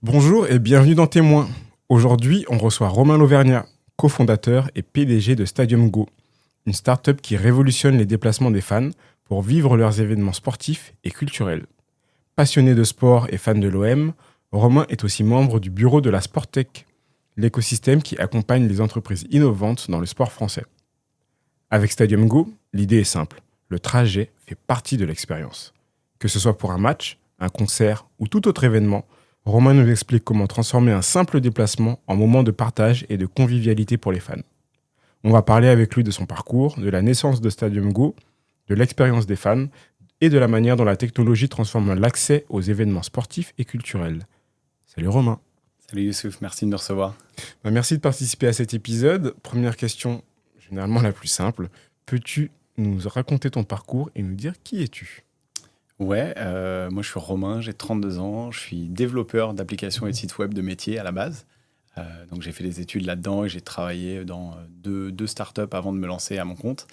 Bonjour et bienvenue dans Témoins. Aujourd'hui, on reçoit Romain Lauvergnat, cofondateur et PDG de Stadium Go, une start-up qui révolutionne les déplacements des fans pour vivre leurs événements sportifs et culturels. Passionné de sport et fan de l'OM, Romain est aussi membre du bureau de la Sporttech, l'écosystème qui accompagne les entreprises innovantes dans le sport français. Avec Stadium Go, l'idée est simple, le trajet fait partie de l'expérience. Que ce soit pour un match, un concert ou tout autre événement, Romain nous explique comment transformer un simple déplacement en moment de partage et de convivialité pour les fans. On va parler avec lui de son parcours, de la naissance de Stadium Go, de l'expérience des fans et de la manière dont la technologie transforme l'accès aux événements sportifs et culturels. Salut Romain. Salut Youssouf, merci de me recevoir. Merci de participer à cet épisode. Première question, généralement la plus simple. Peux-tu nous raconter ton parcours et nous dire qui es-tu ? Ouais, moi je suis Romain, j'ai 32 ans, je suis développeur d'applications et de sites web de métier à la base. Donc j'ai fait des études là-dedans et j'ai travaillé dans deux startups avant de me lancer à mon compte.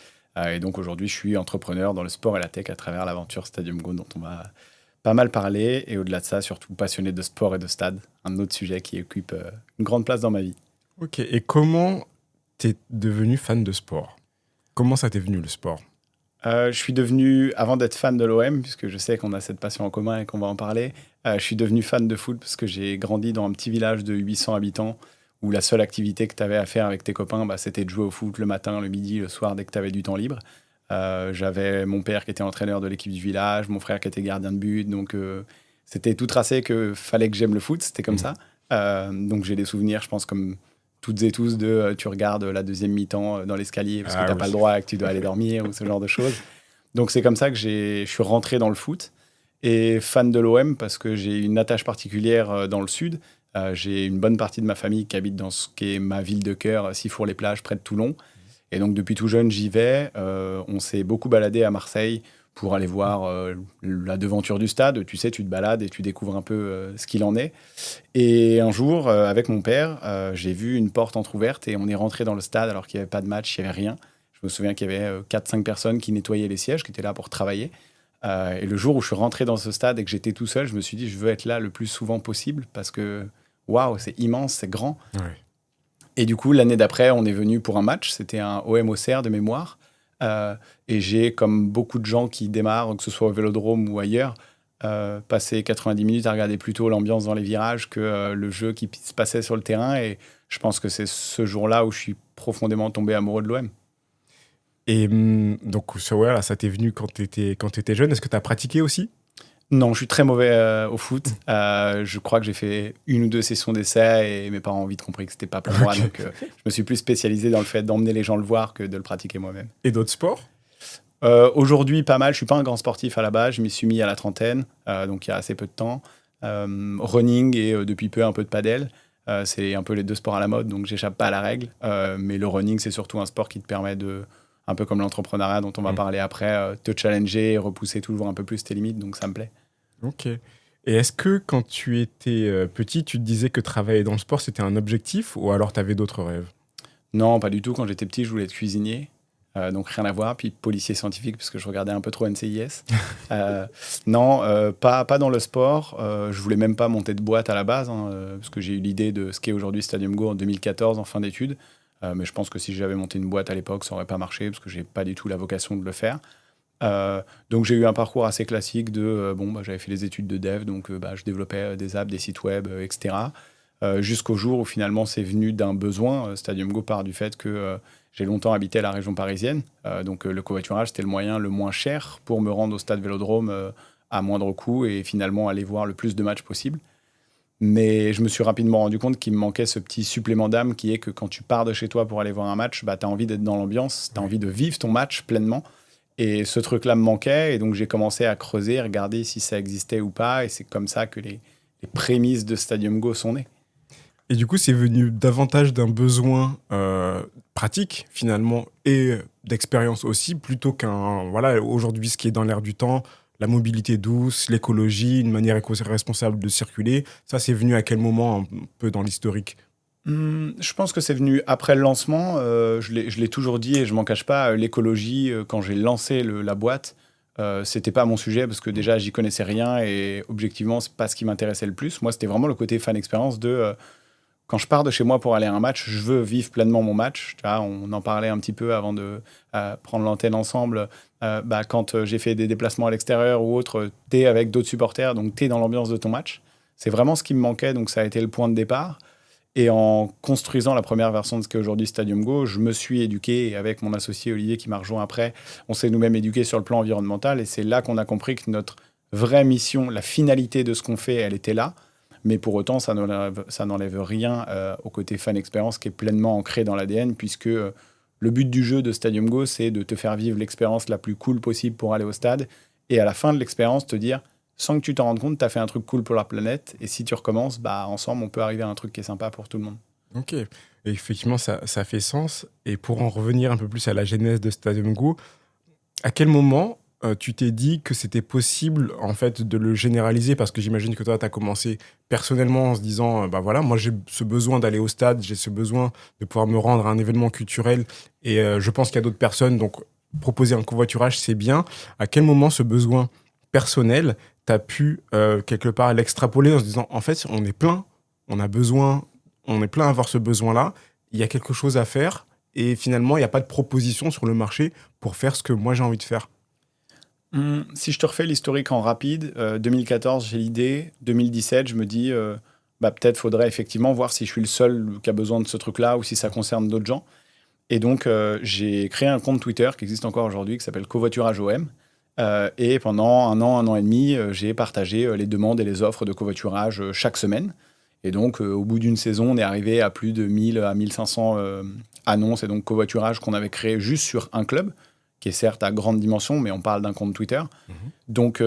Et donc aujourd'hui je suis entrepreneur dans le sport et la tech à travers l'aventure Stadium Go dont on va pas mal parler. Et au-delà de ça, surtout passionné de sport et de stade, un autre sujet qui occupe une grande place dans ma vie. Ok, et comment t'es devenu fan de sport ? Comment ça t'est venu le sport ? Je suis devenu, avant d'être fan de l'OM, puisque je sais qu'on a cette passion en commun et qu'on va en parler, je suis devenu fan de foot parce que j'ai grandi dans un petit village de 800 habitants où la seule activité que tu avais à faire avec tes copains, c'était de jouer au foot le matin, le midi, le soir, dès que tu avais du temps libre. J'avais mon père qui était entraîneur de l'équipe du village, mon frère qui était gardien de but, donc c'était tout tracé que fallait que j'aime le foot, c'était comme ça. Donc j'ai des souvenirs, je pense, comme toutes et tous, de tu regardes la deuxième mi-temps dans l'escalier parce que tu n'as pas le droit et que tu dois aller dormir ou ce genre de choses. Donc c'est comme ça que je suis rentré dans le foot et fan de l'OM parce que j'ai une attache particulière dans le sud. J'ai une bonne partie de ma famille qui habite dans ce qui est ma ville de cœur, Sifour-les-Plages, près de Toulon. Et donc depuis tout jeune, j'y vais. On s'est beaucoup baladé à Marseille pour aller voir la devanture du stade. Tu sais, tu te balades et tu découvres un peu ce qu'il en est. Et un jour, avec mon père, j'ai vu une porte entrouverte et on est rentré dans le stade alors qu'il n'y avait pas de match, il n'y avait rien. Je me souviens qu'il y avait 4-5 personnes qui nettoyaient les sièges, qui étaient là pour travailler. Et le jour où je suis rentré dans ce stade et que j'étais tout seul, je me suis dit, je veux être là le plus souvent possible parce que, waouh, c'est immense, c'est grand. Ouais. Et du coup, l'année d'après, on est venu pour un match. C'était un OM Auxerre de mémoire. Et j'ai, comme beaucoup de gens qui démarrent, que ce soit au Vélodrome ou ailleurs, passé 90 minutes à regarder plutôt l'ambiance dans les virages que le jeu qui se passait sur le terrain. Et je pense que c'est ce jour-là où je suis profondément tombé amoureux de l'OM. Et donc, ça t'est venu quand t'étais jeune. Est-ce que t'as pratiqué aussi ? Non, je suis très mauvais au foot. Je crois que j'ai fait 1 ou 2 sessions d'essai et mes parents ont vite compris que c'était pas pour moi. Donc, je me suis plus spécialisé dans le fait d'emmener les gens le voir que de le pratiquer moi-même. Et d'autres sports ? Aujourd'hui, pas mal. Je suis pas un grand sportif à la base. Je m'y suis mis à la trentaine, donc il y a assez peu de temps. Running et depuis peu un peu de padel. C'est un peu les deux sports à la mode, donc j'échappe pas à la règle. Mais le running, c'est surtout un sport qui te permet de, un peu comme l'entrepreneuriat dont on va parler après, te challenger et repousser toujours un peu plus tes limites, donc ça me plaît. Ok. Et est-ce que quand tu étais petit, tu te disais que travailler dans le sport, c'était un objectif ou alors t'avais d'autres rêves ? Non, pas du tout. Quand j'étais petit, je voulais être cuisinier. Donc rien à voir. Puis policier scientifique, parce que je regardais un peu trop NCIS. Non, pas dans le sport. Je voulais même pas monter de boîte à la base, parce que j'ai eu l'idée de ce qu'est aujourd'hui Stadium Go en 2014, en fin d'études. Mais je pense que si j'avais monté une boîte à l'époque, ça aurait pas marché, parce que j'ai pas du tout la vocation de le faire. Donc j'ai eu un parcours assez classique de j'avais fait les études de dev, donc je développais des apps, des sites web, etc. Jusqu'au jour où finalement c'est venu d'un besoin. Stadium Go part du fait que j'ai longtemps habité à la région parisienne, donc le covoiturage c'était le moyen le moins cher pour me rendre au stade Vélodrome à moindre coût et finalement aller voir le plus de matchs possible. Mais je me suis rapidement rendu compte qu'il me manquait ce petit supplément d'âme qui est que quand tu pars de chez toi pour aller voir un match, tu as envie d'être dans l'ambiance, tu as envie de vivre ton match pleinement. Et ce truc-là me manquait, et donc j'ai commencé à creuser, regarder si ça existait ou pas, et c'est comme ça que les prémices de Stadium Go sont nées. Et du coup, c'est venu davantage d'un besoin pratique, finalement, et d'expérience aussi, plutôt qu'un... Voilà, aujourd'hui, ce qui est dans l'air du temps, la mobilité douce, l'écologie, une manière éco-responsable de circuler, ça, c'est venu à quel moment, un peu dans l'historique ? Je pense que c'est venu après le lancement. Je l'ai toujours dit et je m'en cache pas. L'écologie, quand j'ai lancé la boîte, C'était pas mon sujet parce que déjà, j'y connaissais rien et objectivement, c'est pas ce qui m'intéressait le plus. Moi, c'était vraiment le côté fan expérience de quand je pars de chez moi pour aller à un match, je veux vivre pleinement mon match. Tu vois, on en parlait un petit peu avant de prendre l'antenne ensemble. Quand j'ai fait des déplacements à l'extérieur ou autre, tu es avec d'autres supporters, donc tu es dans l'ambiance de ton match. C'est vraiment ce qui me manquait, donc ça a été le point de départ. Et en construisant la première version de ce qu'est aujourd'hui Stadium Go, je me suis éduqué, et avec mon associé Olivier qui m'a rejoint après, on s'est nous-mêmes éduqués sur le plan environnemental. Et c'est là qu'on a compris que notre vraie mission, la finalité de ce qu'on fait, elle était là. Mais pour autant, ça n'enlève rien au côté fan expérience qui est pleinement ancré dans l'ADN, puisque le but du jeu de Stadium Go, c'est de te faire vivre l'expérience la plus cool possible pour aller au stade. Et à la fin de l'expérience, te dire, sans que tu t'en rendes compte, tu as fait un truc cool pour la planète. Et si tu recommences, ensemble, on peut arriver à un truc qui est sympa pour tout le monde. Ok. Et effectivement, ça fait sens. Et pour en revenir un peu plus à la genèse de Stadium Go, à quel moment tu t'es dit que c'était possible en fait de le généraliser? Parce que j'imagine que toi, tu as commencé personnellement en se disant, voilà, moi j'ai ce besoin d'aller au stade, j'ai ce besoin de pouvoir me rendre à un événement culturel. Et je pense qu'il y a d'autres personnes, donc proposer un covoiturage, c'est bien. À quel moment ce besoin personnel, tu as pu quelque part l'extrapoler en se disant, en fait, on est plein, on a besoin, on est plein à avoir ce besoin-là, il y a quelque chose à faire. Et finalement, il n'y a pas de proposition sur le marché pour faire ce que moi j'ai envie de faire. Si je te refais l'historique en rapide, 2014, j'ai l'idée. 2017, je me dis, peut-être faudrait effectivement voir si je suis le seul qui a besoin de ce truc-là ou si ça concerne d'autres gens. Et donc, j'ai créé un compte Twitter qui existe encore aujourd'hui, qui s'appelle Covoiturage OM. Et pendant un an et demi, j'ai partagé les demandes et les offres de covoiturage chaque semaine. Et donc, au bout d'une saison, on est arrivé à plus de 1000 à 1500 annonces et donc covoiturage qu'on avait créé juste sur un club, qui est certes à grande dimension, mais on parle d'un compte Twitter. Donc,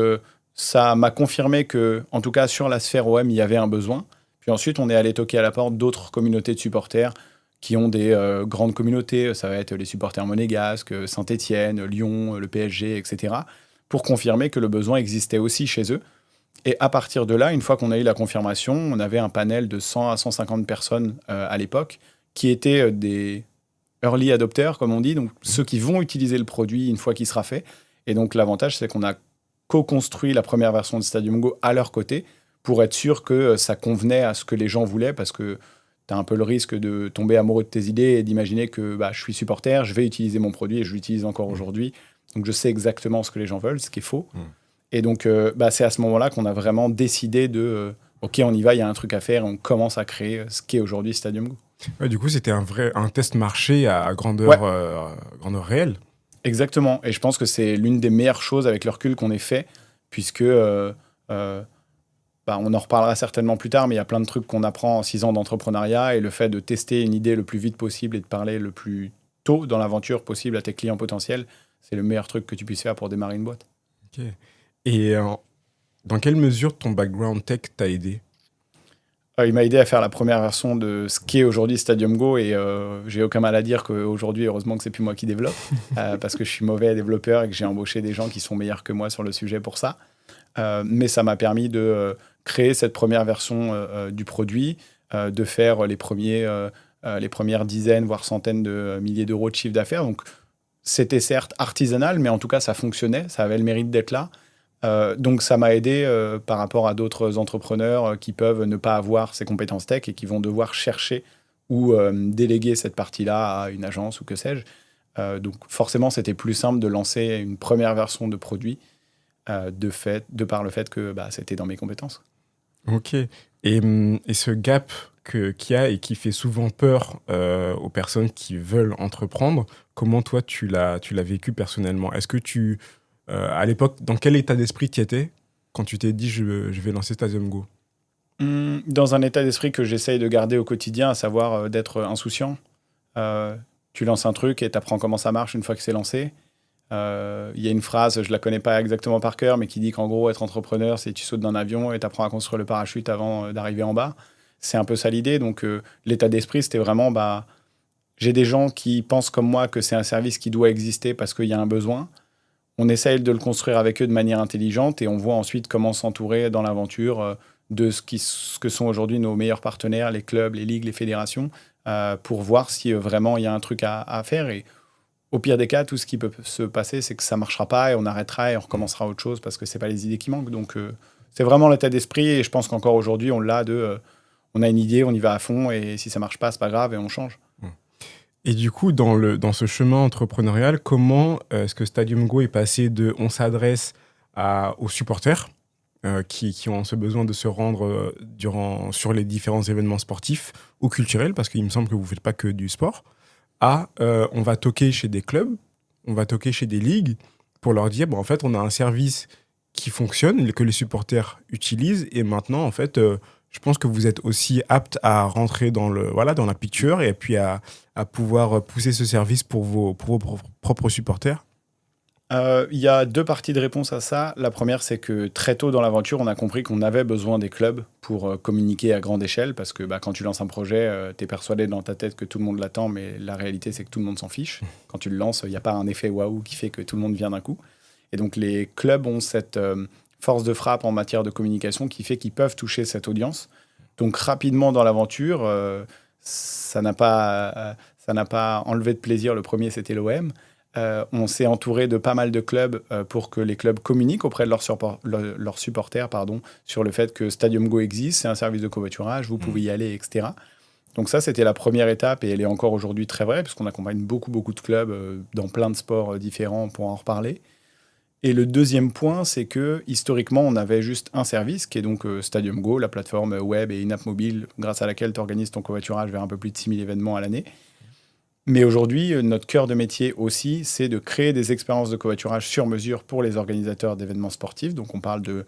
ça m'a confirmé que, en tout cas, sur la sphère OM, il y avait un besoin. Puis ensuite, on est allé toquer à la porte d'autres communautés de supporters qui ont des grandes communautés. Ça va être les supporters monégasques, Saint-Étienne, Lyon, le PSG, etc., pour confirmer que le besoin existait aussi chez eux. Et à partir de là, une fois qu'on a eu la confirmation, on avait un panel de 100 à 150 personnes à l'époque qui étaient des early adopters, comme on dit, donc ceux qui vont utiliser le produit une fois qu'il sera fait. Et donc l'avantage, c'est qu'on a co-construit la première version de Stadium Go à leur côté pour être sûr que ça convenait à ce que les gens voulaient, parce que tu as un peu le risque de tomber amoureux de tes idées et d'imaginer que je suis supporter, je vais utiliser mon produit et je l'utilise encore aujourd'hui. Donc je sais exactement ce que les gens veulent, ce qui est faux. Et donc c'est à ce moment-là qu'on a vraiment décidé de OK, on y va, il y a un truc à faire, et on commence à créer ce qui est aujourd'hui Stadium Go. Ouais, du coup, c'était un test marché à grandeur, Ouais. Grandeur réelle. Exactement. Et je pense que c'est l'une des meilleures choses avec le recul qu'on ait fait, puisque on en reparlera certainement plus tard, mais il y a plein de trucs qu'on apprend en 6 ans d'entrepreneuriat, et le fait de tester une idée le plus vite possible et de parler le plus tôt dans l'aventure possible à tes clients potentiels, c'est le meilleur truc que tu puisses faire pour démarrer une boîte. Ok. Et dans quelle mesure ton background tech t'a aidé? Il m'a aidé à faire la première version de ce qu'est aujourd'hui Stadium Go, et j'ai aucun mal à dire qu'aujourd'hui, heureusement que c'est plus moi qui développe, parce que je suis mauvais développeur et que j'ai embauché des gens qui sont meilleurs que moi sur le sujet pour ça. Mais ça m'a permis de créer cette première version du produit, de faire les premières dizaines, voire centaines de milliers d'euros de chiffre d'affaires. Donc, c'était certes artisanal, mais en tout cas, ça fonctionnait, ça avait le mérite d'être là. Donc, ça m'a aidé par rapport à d'autres entrepreneurs qui peuvent ne pas avoir ces compétences tech et qui vont devoir chercher ou déléguer cette partie-là à une agence ou que sais-je. Donc, forcément, c'était plus simple de lancer une première version de produit de par le fait que c'était dans mes compétences. Ok. Et ce gap qu'il y a et qui fait souvent peur aux personnes qui veulent entreprendre, comment toi tu l'as vécu personnellement? Est-ce que à l'époque, dans quel état d'esprit tu étais quand tu t'es dit je vais lancer Stadium Go? Dans un état d'esprit que j'essaye de garder au quotidien, à savoir d'être insouciant. Tu lances un truc et tu apprends comment ça marche une fois que c'est lancé. Il y a une phrase, je la connais pas exactement par cœur, mais qui dit qu'en gros, être entrepreneur, c'est tu sautes d'un avion et tu apprends à construire le parachute avant d'arriver en bas. C'est un peu ça l'idée. Donc, l'état d'esprit, c'était vraiment, j'ai des gens qui pensent comme moi que c'est un service qui doit exister parce qu'il y a un besoin. On essaye de le construire avec eux de manière intelligente et on voit ensuite comment s'entourer dans l'aventure de ce que sont aujourd'hui nos meilleurs partenaires, les clubs, les ligues, les fédérations, pour voir si vraiment il y a un truc à faire. Et au pire des cas, tout ce qui peut se passer, c'est que ça ne marchera pas et on arrêtera et on recommencera autre chose parce que ce n'est pas les idées qui manquent. Donc, c'est vraiment l'état d'esprit et je pense qu'encore aujourd'hui, on l'a on a une idée, on y va à fond et si ça ne marche pas, ce n'est pas grave et on change. Et du coup, dans ce chemin entrepreneurial, comment est-ce que Stadium Go est passé de on s'adresse aux supporters qui ont ce besoin de se rendre sur les différents événements sportifs ou culturels, parce qu'il me semble que vous ne faites pas que du sport, on va toquer chez des clubs, on va toquer chez des ligues pour leur dire, en fait, on a un service qui fonctionne, que les supporters utilisent, et maintenant, en fait, je pense que vous êtes aussi apte à rentrer dans la picture et puis à pouvoir pousser ce service pour vos propres supporters. Il y a deux parties de réponse à ça. La première, c'est que très tôt dans l'aventure, on a compris qu'on avait besoin des clubs pour communiquer à grande échelle, parce que quand tu lances un projet, tu es persuadé dans ta tête que tout le monde l'attend, mais la réalité, c'est que tout le monde s'en fiche. Quand tu le lances, il n'y a pas un effet waouh qui fait que tout le monde vient d'un coup. Et donc, les clubs ont cette force de frappe en matière de communication qui fait qu'ils peuvent toucher cette audience. Donc, rapidement dans l'aventure, ça n'a pas enlevé de plaisir. Le premier, c'était l'OM. On s'est entouré de pas mal de clubs pour que les clubs communiquent auprès de leurs supporters sur le fait que Stadium Go existe, c'est un service de covoiturage, vous pouvez y aller, etc. Donc ça, c'était la première étape et elle est encore aujourd'hui très vraie puisqu'on accompagne beaucoup de clubs dans plein de sports différents, on pourra en reparler. Et le deuxième point, c'est que historiquement, on avait juste un service qui est donc Stadium Go, la plateforme web et in-app mobile grâce à laquelle tu organises ton covoiturage vers un peu plus de 6000 événements à l'année. Mais aujourd'hui, notre cœur de métier aussi, c'est de créer des expériences de covoiturage sur mesure pour les organisateurs d'événements sportifs. Donc, on parle de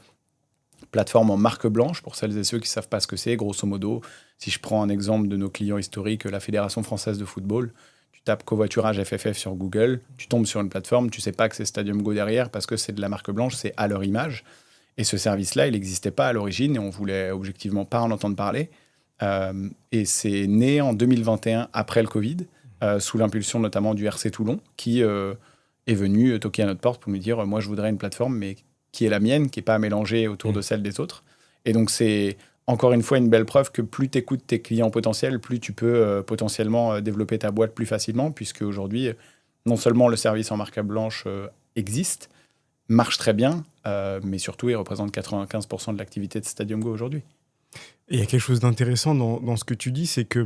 plateforme en marque blanche pour celles et ceux qui ne savent pas ce que c'est. Grosso modo, si je prends un exemple de nos clients historiques, la Fédération française de football, tu tapes covoiturage FFF sur Google, tu tombes sur une plateforme, tu ne sais pas que c'est Stadium Go derrière parce que c'est de la marque blanche, c'est à leur image. Et ce service-là, il n'existait pas à l'origine et on voulait objectivement pas en entendre parler. Et c'est né en 2021 après le Covid. Sous l'impulsion notamment du RC Toulon, qui est venu toquer à notre porte pour nous dire moi je voudrais une plateforme, mais qui est la mienne, qui n'est pas mélangée autour de celle des autres. Et donc c'est encore une fois une belle preuve que plus tu écoutes tes clients potentiels, plus tu peux potentiellement développer ta boîte plus facilement, puisque aujourd'hui, non seulement le service en marque blanche existe, marche très bien, mais surtout il représente 95% de l'activité de Stadium Go aujourd'hui. Et il y a quelque chose d'intéressant dans ce que tu dis, c'est que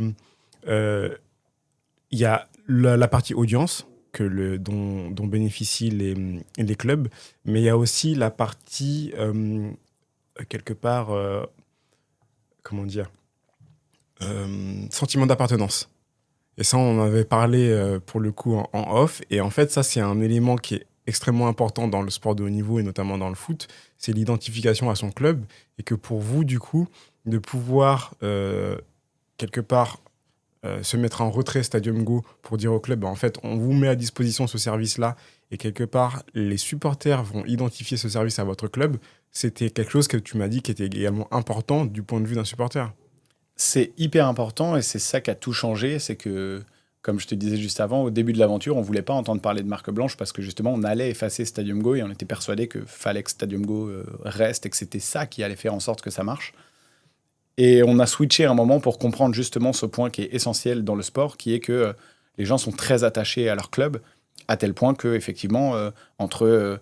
il y a la partie audience dont bénéficient les clubs, mais il y a aussi la partie, quelque part, comment dire, sentiment d'appartenance. Et ça, on en avait parlé pour le coup en off. Et en fait, ça, c'est un élément qui est extrêmement important dans le sport de haut niveau et notamment dans le foot. C'est l'identification à son club. Et que pour vous, du coup, de pouvoir, quelque part, se mettre en retrait Stadium Go pour dire au club, en fait, on vous met à disposition ce service-là et quelque part, les supporters vont identifier ce service à votre club. C'était quelque chose que tu m'as dit qui était également important du point de vue d'un supporter. C'est hyper important et c'est ça qui a tout changé. C'est que, comme je te disais juste avant, au début de l'aventure, on ne voulait pas entendre parler de marque blanche parce que justement, on allait effacer Stadium Go et on était persuadé qu'il fallait que Stadium Go reste et que c'était ça qui allait faire en sorte que ça marche. Et on a switché un moment pour comprendre justement ce point qui est essentiel dans le sport, qui est que les gens sont très attachés à leur club, à tel point que effectivement entre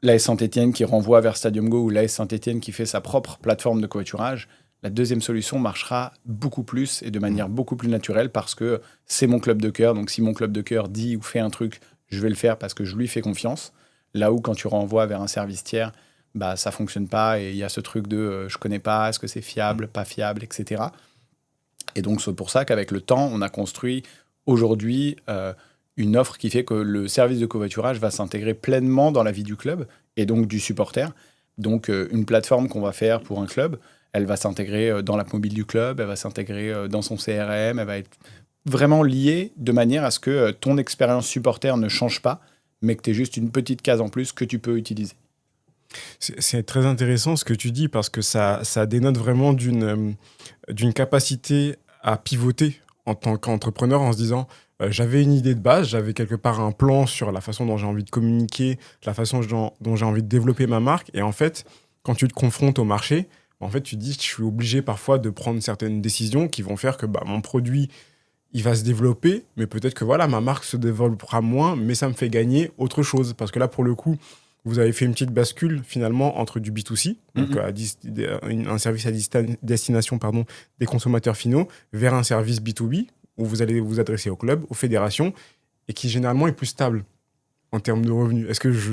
l'AS Saint-Étienne qui renvoie vers Stadium Go ou l'AS Saint-Étienne qui fait sa propre plateforme de covoiturage, la deuxième solution marchera beaucoup plus et de manière beaucoup plus naturelle parce que c'est mon club de cœur. Donc si mon club de cœur dit ou fait un truc, je vais le faire parce que je lui fais confiance. Là où quand tu renvoies vers un service tiers, ça fonctionne pas et il y a ce truc de je connais pas, est-ce que c'est fiable, pas fiable, etc. Et donc c'est pour ça qu'avec le temps, on a construit aujourd'hui une offre qui fait que le service de covoiturage va s'intégrer pleinement dans la vie du club et donc du supporter. Donc une plateforme qu'on va faire pour un club, elle va s'intégrer dans l'app mobile du club, elle va s'intégrer dans son CRM, elle va être vraiment liée de manière à ce que ton expérience supporter ne change pas, mais que tu aies juste une petite case en plus que tu peux utiliser. C'est très intéressant ce que tu dis parce que ça dénote vraiment d'une capacité à pivoter en tant qu'entrepreneur en se disant j'avais une idée de base, j'avais quelque part un plan sur la façon dont j'ai envie de communiquer, la façon dont j'ai envie de développer ma marque. Et en fait, quand tu te confrontes au marché, en fait, tu te dis je suis obligé parfois de prendre certaines décisions qui vont faire que mon produit il va se développer, mais peut-être que voilà, ma marque se développera moins, mais ça me fait gagner autre chose. Parce que là, pour le coup, vous avez fait une petite bascule finalement entre du B2C, donc un service à destination des consommateurs finaux, vers un service B2B, où vous allez vous adresser aux clubs, aux fédérations, et qui généralement est plus stable en termes de revenus. Est-ce que je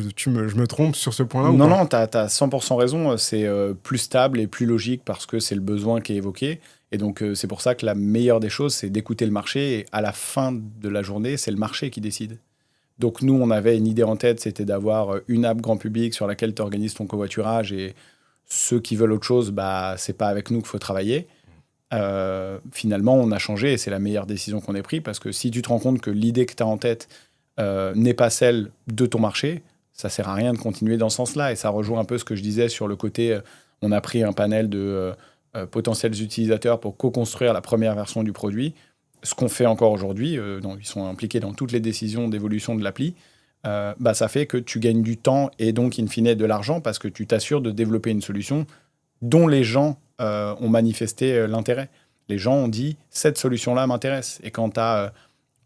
me trompe sur ce point-là ou Non, pas? non, tu as 100% raison. C'est plus stable et plus logique parce que c'est le besoin qui est évoqué. Et donc, c'est pour ça que la meilleure des choses, c'est d'écouter le marché. Et à la fin de la journée, c'est le marché qui décide. Donc, nous, on avait une idée en tête, c'était d'avoir une app grand public sur laquelle tu organises ton covoiturage. Et ceux qui veulent autre chose, bah, c'est pas avec nous qu'il faut travailler. Finalement, on a changé et c'est la meilleure décision qu'on ait prise parce que si tu te rends compte que l'idée que tu as en tête n'est pas celle de ton marché, ça sert à rien de continuer dans ce sens-là. Et ça rejoint un peu ce que je disais sur le côté, on a pris un panel de potentiels utilisateurs pour co-construire la première version du produit. Ce qu'on fait encore aujourd'hui, donc ils sont impliqués dans toutes les décisions d'évolution de l'appli, bah, ça fait que tu gagnes du temps et donc, in fine, de l'argent parce que tu t'assures de développer une solution dont les gens ont manifesté l'intérêt. Les gens ont dit, cette solution-là m'intéresse. Et quand tu as...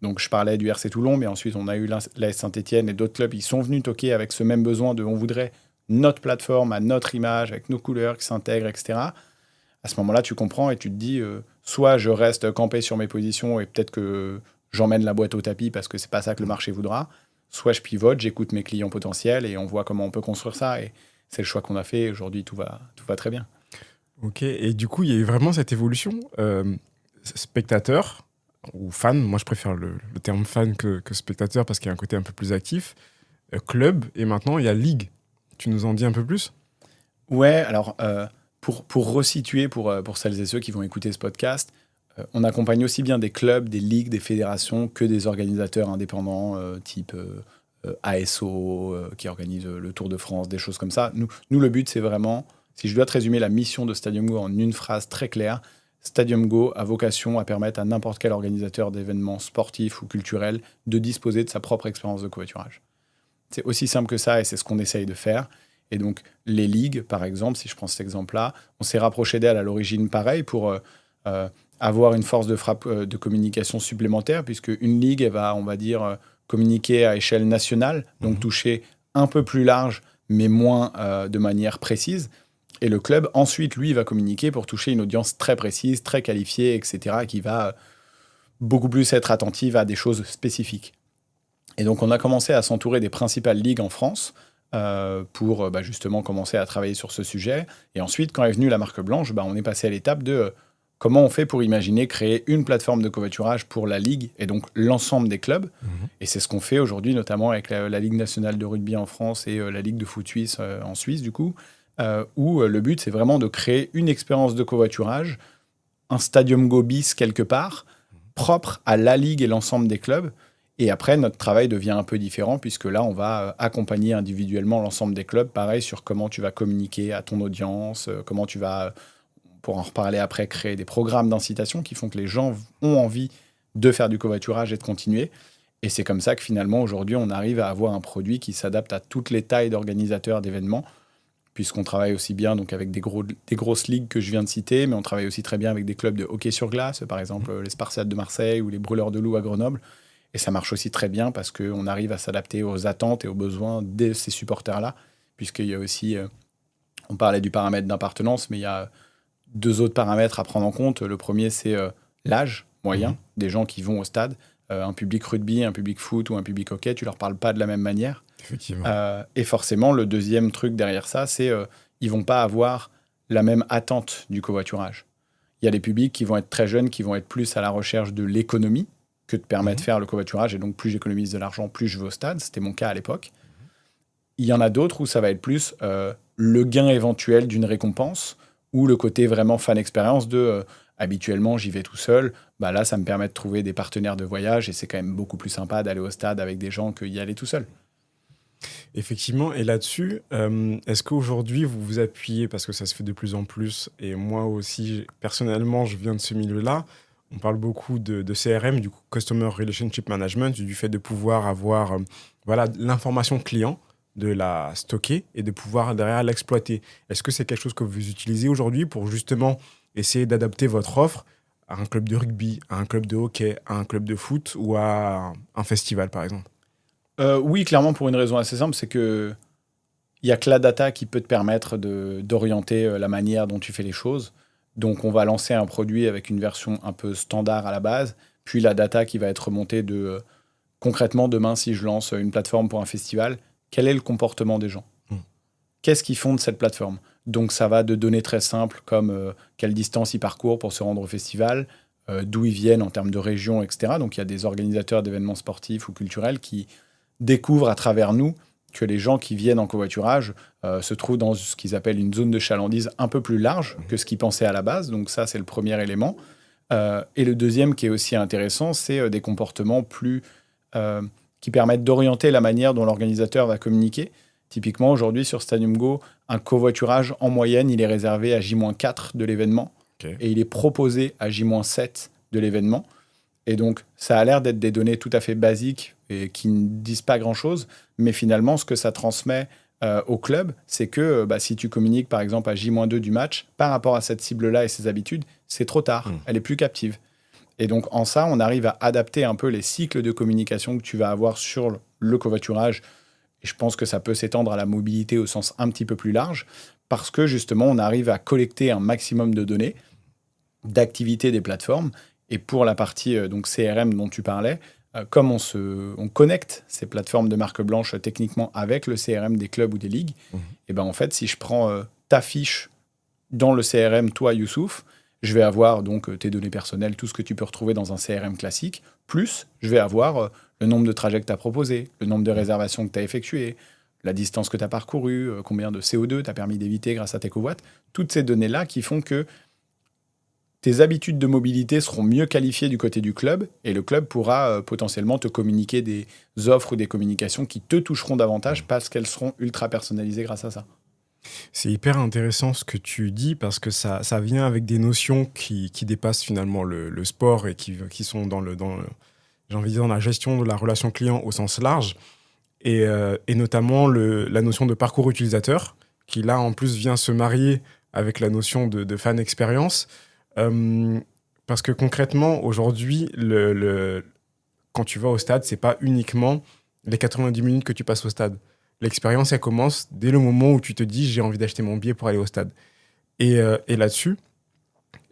donc, je parlais du RC Toulon, mais ensuite, on a eu l'AS Saint-Etienne et d'autres clubs. Ils sont venus toquer avec ce même besoin de on voudrait notre plateforme à notre image, avec nos couleurs qui s'intègrent, etc. À ce moment-là, tu comprends et tu te dis soit je reste campé sur mes positions et peut-être que j'emmène la boîte au tapis parce que c'est pas ça que le marché voudra, soit je pivote, j'écoute mes clients potentiels et on voit comment on peut construire ça. Et c'est le choix qu'on a fait. Aujourd'hui, tout va très bien. Ok, et du coup, il y a eu vraiment cette évolution. Spectateur ou fan, moi je préfère le terme fan que spectateur parce qu'il y a un côté un peu plus actif. Club, et maintenant il y a ligue. Tu nous en dis un peu plus? Ouais, alors pour resituer pour celles et ceux qui vont écouter ce podcast, on accompagne aussi bien des clubs, des ligues, des fédérations que des organisateurs indépendants type ASO qui organisent le Tour de France, des choses comme ça. Nous le but, c'est vraiment, si je dois te résumer la mission de Stadium Go en une phrase très claire, Stadium Go a vocation à permettre à n'importe quel organisateur d'événements sportifs ou culturels de disposer de sa propre expérience de covoiturage. C'est aussi simple que ça et c'est ce qu'on essaye de faire. Et donc, les ligues, par exemple, si je prends cet exemple-là, on s'est rapproché d'elles à l'origine pareil pour avoir une force de frappe de communication supplémentaire, puisque une ligue, elle va, on va dire, communiquer à échelle nationale, donc toucher un peu plus large, mais moins de manière précise. Et le club, ensuite, lui, va communiquer pour toucher une audience très précise, très qualifiée, etc., qui va beaucoup plus être attentive à des choses spécifiques. Et donc, on a commencé à s'entourer des principales ligues en France pour justement commencer à travailler sur ce sujet. Et ensuite, quand est venue la marque blanche, on est passé à l'étape de comment on fait pour imaginer créer une plateforme de covoiturage pour la ligue et donc l'ensemble des clubs. Et c'est ce qu'on fait aujourd'hui, notamment avec la Ligue nationale de rugby en France et la Ligue de foot suisse en Suisse, du coup, où le but, c'est vraiment de créer une expérience de covoiturage, un Stadium Go bis quelque part, propre à la ligue et l'ensemble des clubs. Et après, notre travail devient un peu différent, puisque là, on va accompagner individuellement l'ensemble des clubs, pareil, sur comment tu vas communiquer à ton audience, comment tu vas, pour en reparler après, créer des programmes d'incitation qui font que les gens ont envie de faire du covoiturage et de continuer. Et c'est comme ça que finalement, aujourd'hui, on arrive à avoir un produit qui s'adapte à toutes les tailles d'organisateurs d'événements, puisqu'on travaille aussi bien donc, avec des grosses ligues que je viens de citer, mais on travaille aussi très bien avec des clubs de hockey sur glace, par exemple les Spartiates de Marseille ou les Brûleurs de Loup à Grenoble. Et ça marche aussi très bien parce qu'on arrive à s'adapter aux attentes et aux besoins de ces supporters-là, puisqu'il y a aussi, on parlait du paramètre d'appartenance, mais il y a deux autres paramètres à prendre en compte. Le premier, c'est l'âge moyen des gens qui vont au stade. Un public rugby, un public foot ou un public hockey, tu leur parles pas de la même manière. Effectivement. Et forcément, le deuxième truc derrière ça, c'est ils vont pas avoir la même attente du covoiturage. Il y a des publics qui vont être très jeunes, qui vont être plus à la recherche de l'économie que de permettre de faire le covoiturage. Et donc, plus j'économise de l'argent, plus je vais au stade. C'était mon cas à l'époque. Il y en a d'autres où ça va être plus le gain éventuel d'une récompense ou le côté vraiment fan expérience de habituellement, j'y vais tout seul. Là, ça me permet de trouver des partenaires de voyage et c'est quand même beaucoup plus sympa d'aller au stade avec des gens que y aller tout seul. Effectivement, et là-dessus, est-ce qu'aujourd'hui vous vous appuyez, parce que ça se fait de plus en plus, et moi aussi, personnellement, je viens de ce milieu-là, on parle beaucoup de CRM, du coup, Customer Relationship Management, du fait de pouvoir avoir l'information client, de la stocker et de pouvoir derrière l'exploiter. Est-ce que c'est quelque chose que vous utilisez aujourd'hui pour justement essayer d'adapter votre offre à un club de rugby, à un club de hockey, à un club de foot ou à un festival, par exemple? Oui, clairement, pour une raison assez simple, c'est que il n'y a que la data qui peut te permettre d'orienter la manière dont tu fais les choses. Donc, on va lancer un produit avec une version un peu standard à la base, puis la data qui va être remontée concrètement, demain, si je lance une plateforme pour un festival, quel est le comportement des gens? Qu'est-ce qu'ils font de cette plateforme? Donc, ça va de données très simples comme quelle distance ils parcourent pour se rendre au festival, d'où ils viennent en termes de région, etc. Donc, il y a des organisateurs d'événements sportifs ou culturels qui découvrent à travers nous que les gens qui viennent en covoiturage se trouvent dans ce qu'ils appellent une zone de chalandise un peu plus large que ce qu'ils pensaient à la base. Donc ça, c'est le premier élément. Et le deuxième qui est aussi intéressant, c'est des comportements qui permettent d'orienter la manière dont l'organisateur va communiquer. Typiquement, aujourd'hui, sur Stadium Go, un covoiturage, en moyenne, il est réservé à J-4 de l'événement. Okay. Et il est proposé à J-7 de l'événement. Et donc, ça a l'air d'être des données tout à fait basiques et qui ne disent pas grand-chose. Mais finalement, ce que ça transmet au club, c'est que si tu communiques, par exemple, à J-2 du match, par rapport à cette cible-là et ses habitudes, c'est trop tard. Elle est plus captive. Et donc, en ça, on arrive à adapter un peu les cycles de communication que tu vas avoir sur le covoiturage. Et je pense que ça peut s'étendre à la mobilité au sens un petit peu plus large, parce que, justement, on arrive à collecter un maximum de données d'activité des plateformes. Et pour la partie donc CRM dont tu parlais, comme on connecte ces plateformes de marque blanche techniquement avec le CRM des clubs ou des ligues, et ben en fait, si je prends ta fiche dans le CRM, toi, Youssouf, je vais avoir donc tes données personnelles, tout ce que tu peux retrouver dans un CRM classique, plus je vais avoir le nombre de trajets que tu as proposés, le nombre de réservations que tu as effectuées, la distance que tu as parcourue, combien de CO2 tu as permis d'éviter grâce à tes covoites, toutes ces données-là qui font que tes habitudes de mobilité seront mieux qualifiées du côté du club et le club pourra potentiellement te communiquer des offres ou des communications qui te toucheront davantage parce qu'elles seront ultra personnalisées grâce à ça. C'est hyper intéressant ce que tu dis parce que ça vient avec des notions qui dépassent finalement le sport et qui sont j'ai envie de dire, dans la gestion de la relation client au sens large et notamment la notion de parcours utilisateur qui là en plus vient se marier avec la notion de fan expérience. Parce que concrètement, aujourd'hui, quand tu vas au stade, c'est pas uniquement les 90 minutes que tu passes au stade. L'expérience, elle commence dès le moment où tu te dis « j'ai envie d'acheter mon billet pour aller au stade ». Et là-dessus,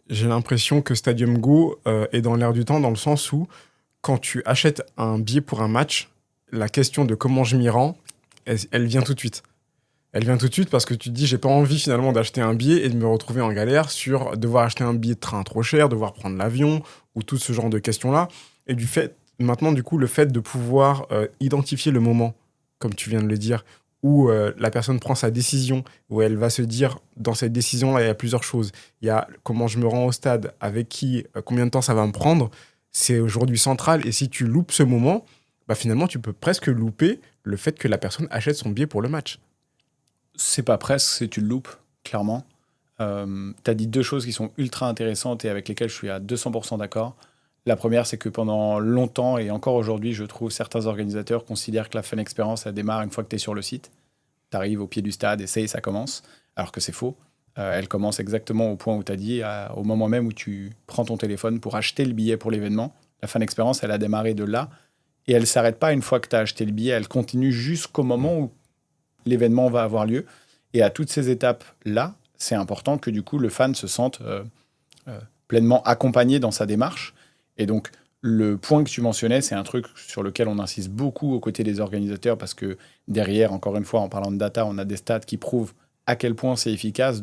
j'ai l'impression que Stadium Go est dans l'air du temps dans le sens où quand tu achètes un billet pour un match, la question de comment je m'y rends, elle vient tout de suite. Elle vient tout de suite parce que tu te dis, j'ai pas envie finalement d'acheter un billet et de me retrouver en galère sur devoir acheter un billet de train trop cher, devoir prendre l'avion ou tout ce genre de questions-là. Et maintenant, du coup, le fait de pouvoir identifier le moment, comme tu viens de le dire, où la personne prend sa décision, où elle va se dire, dans cette décision-là, il y a plusieurs choses. Il y a comment je me rends au stade, avec qui, combien de temps ça va me prendre. C'est aujourd'hui central. Et si tu loupes ce moment, finalement, tu peux presque louper le fait que la personne achète son billet pour le match. C'est pas presque, c'est tu le loupes, clairement. Tu as dit deux choses qui sont ultra intéressantes et avec lesquelles je suis à 200% d'accord. La première, c'est que pendant longtemps, et encore aujourd'hui, je trouve certains organisateurs considèrent que la fan expérience, elle démarre une fois que tu es sur le site. Tu arrives au pied du stade et ça commence, alors que c'est faux. Elle commence exactement au point où tu as dit, au moment même où tu prends ton téléphone pour acheter le billet pour l'événement. La fan expérience, elle a démarré de là et elle ne s'arrête pas une fois que tu as acheté le billet. Elle continue jusqu'au moment où l'événement va avoir lieu. Et à toutes ces étapes-là, c'est important que du coup, le fan se sente pleinement accompagné dans sa démarche. Et donc, le point que tu mentionnais, c'est un truc sur lequel on insiste beaucoup aux côtés des organisateurs parce que derrière, encore une fois, en parlant de data, on a des stats qui prouvent à quel point c'est efficace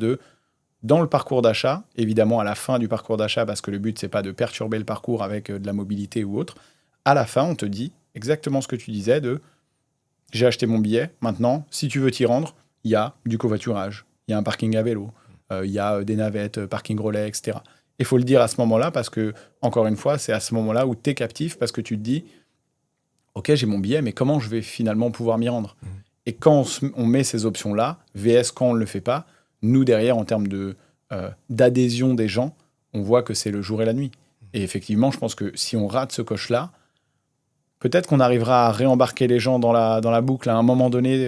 dans le parcours d'achat, évidemment à la fin du parcours d'achat, parce que le but, c'est pas de perturber le parcours avec de la mobilité ou autre. À la fin, on te dit exactement ce que tu disais j'ai acheté mon billet, maintenant, si tu veux t'y rendre, il y a du covoiturage, il y a un parking à vélo, il y a des navettes, parking relais, etc. Il faut le dire à ce moment-là parce que, encore une fois, c'est à ce moment-là où tu es captif parce que tu te dis « Ok, j'ai mon billet, mais comment je vais finalement pouvoir m'y rendre ?» Et quand on met ces options-là, VS quand on ne le fait pas, nous, derrière, en termes d'adhésion des gens, on voit que c'est le jour et la nuit. Et effectivement, je pense que si on rate ce coche-là, peut-être qu'on arrivera à réembarquer les gens dans la boucle à un moment donné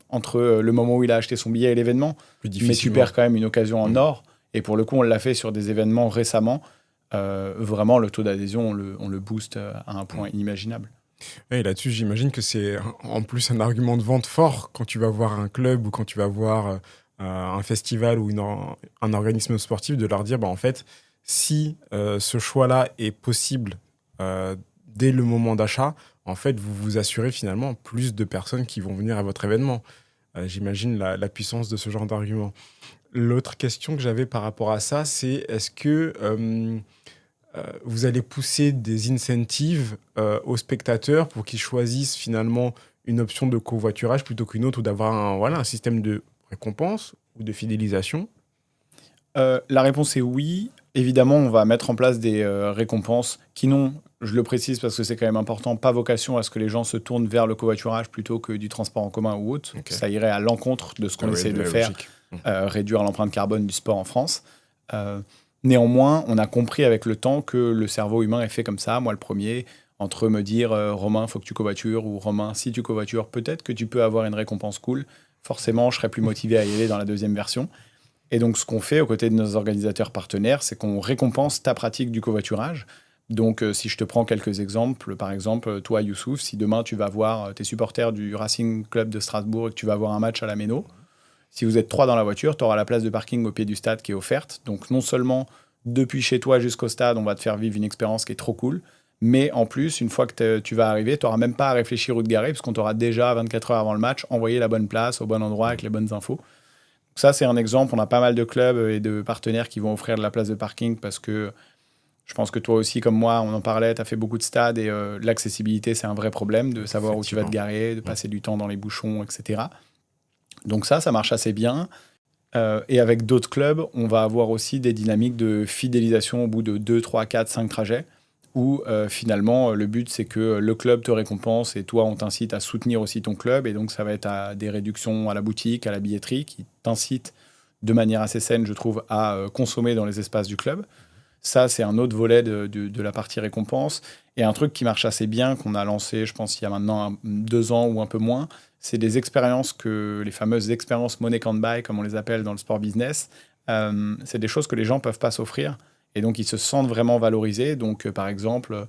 entre le moment où il a acheté son billet et l'événement. Mais tu perds quand même une occasion en or. Et pour le coup, on l'a fait sur des événements récemment vraiment le taux d'adhésion, on le booste à un point inimaginable. Et là-dessus, j'imagine que c'est en plus un argument de vente fort quand tu vas voir un club ou quand tu vas voir un festival ou un organisme sportif, de leur dire, bah, en fait, si ce choix-là est possible dès le moment d'achat, en fait, vous vous assurez finalement plus de personnes qui vont venir à votre événement. J'imagine la puissance de ce genre d'argument. L'autre question que j'avais par rapport à ça, c'est est-ce que vous allez pousser des incentives aux spectateurs pour qu'ils choisissent finalement une option de covoiturage plutôt qu'une autre ou d'avoir un système de récompense ou de fidélisation? La réponse est oui. Évidemment, on va mettre en place des récompenses qui n'ont, je le précise parce que c'est quand même important, pas vocation à ce que les gens se tournent vers le covoiturage plutôt que du transport en commun ou autre. Ok. Ça irait à l'encontre de ce qu'on essaie de faire, Logique. réduire l'empreinte carbone du sport en France. Euh, Néanmoins, on a compris avec le temps que le cerveau humain est fait comme ça, moi le premier, entre me dire Romain, faut que tu covoitures, ou Romain, si tu covoitures, peut-être que tu peux avoir une récompense cool. Forcément, je serais plus motivé à y aller dans la deuxième version. Et donc, ce qu'on fait aux côtés de nos organisateurs partenaires, c'est qu'on récompense ta pratique du covoiturage. Donc, si je te prends quelques exemples, par exemple, toi, Youssouf, si demain tu vas voir tes supporters du Racing Club de Strasbourg et que tu vas voir un match à la Méno, si vous êtes 3 dans la voiture, tu auras la place de parking au pied du stade qui est offerte. Donc, non seulement depuis chez toi jusqu'au stade, on va te faire vivre une expérience qui est trop cool, mais en plus, une fois que tu vas arriver, tu n'auras même pas à réfléchir où te garer, parce qu'on t'aura déjà, 24 heures avant le match, envoyé la bonne place, au bon endroit, avec les bonnes infos. Ça, c'est un exemple. On a pas mal de clubs et de partenaires qui vont offrir de la place de parking parce que je pense que toi aussi, comme moi, on en parlait, tu as fait beaucoup de stades et l'accessibilité, c'est un vrai problème de savoir où tu vas te garer, de passer du temps dans les bouchons, etc. Donc ça marche assez bien. Et avec d'autres clubs, on va avoir aussi des dynamiques de fidélisation au bout de 2, 3, 4, 5 trajets où finalement, le but, c'est que le club te récompense et toi, on t'incite à soutenir aussi ton club. Et donc, ça va être à des réductions à la boutique, à la billetterie, qui t'incitent de manière assez saine, je trouve, à consommer dans les espaces du club. Ça, c'est un autre volet de la partie récompense. Et un truc qui marche assez bien, qu'on a lancé, je pense, il y a maintenant 2 ans ou un peu moins, c'est des expériences les fameuses expériences Money Can't Buy, comme on les appelle dans le sport business. C'est des choses que les gens ne peuvent pas s'offrir. Et donc, ils se sentent vraiment valorisés. Donc, par exemple,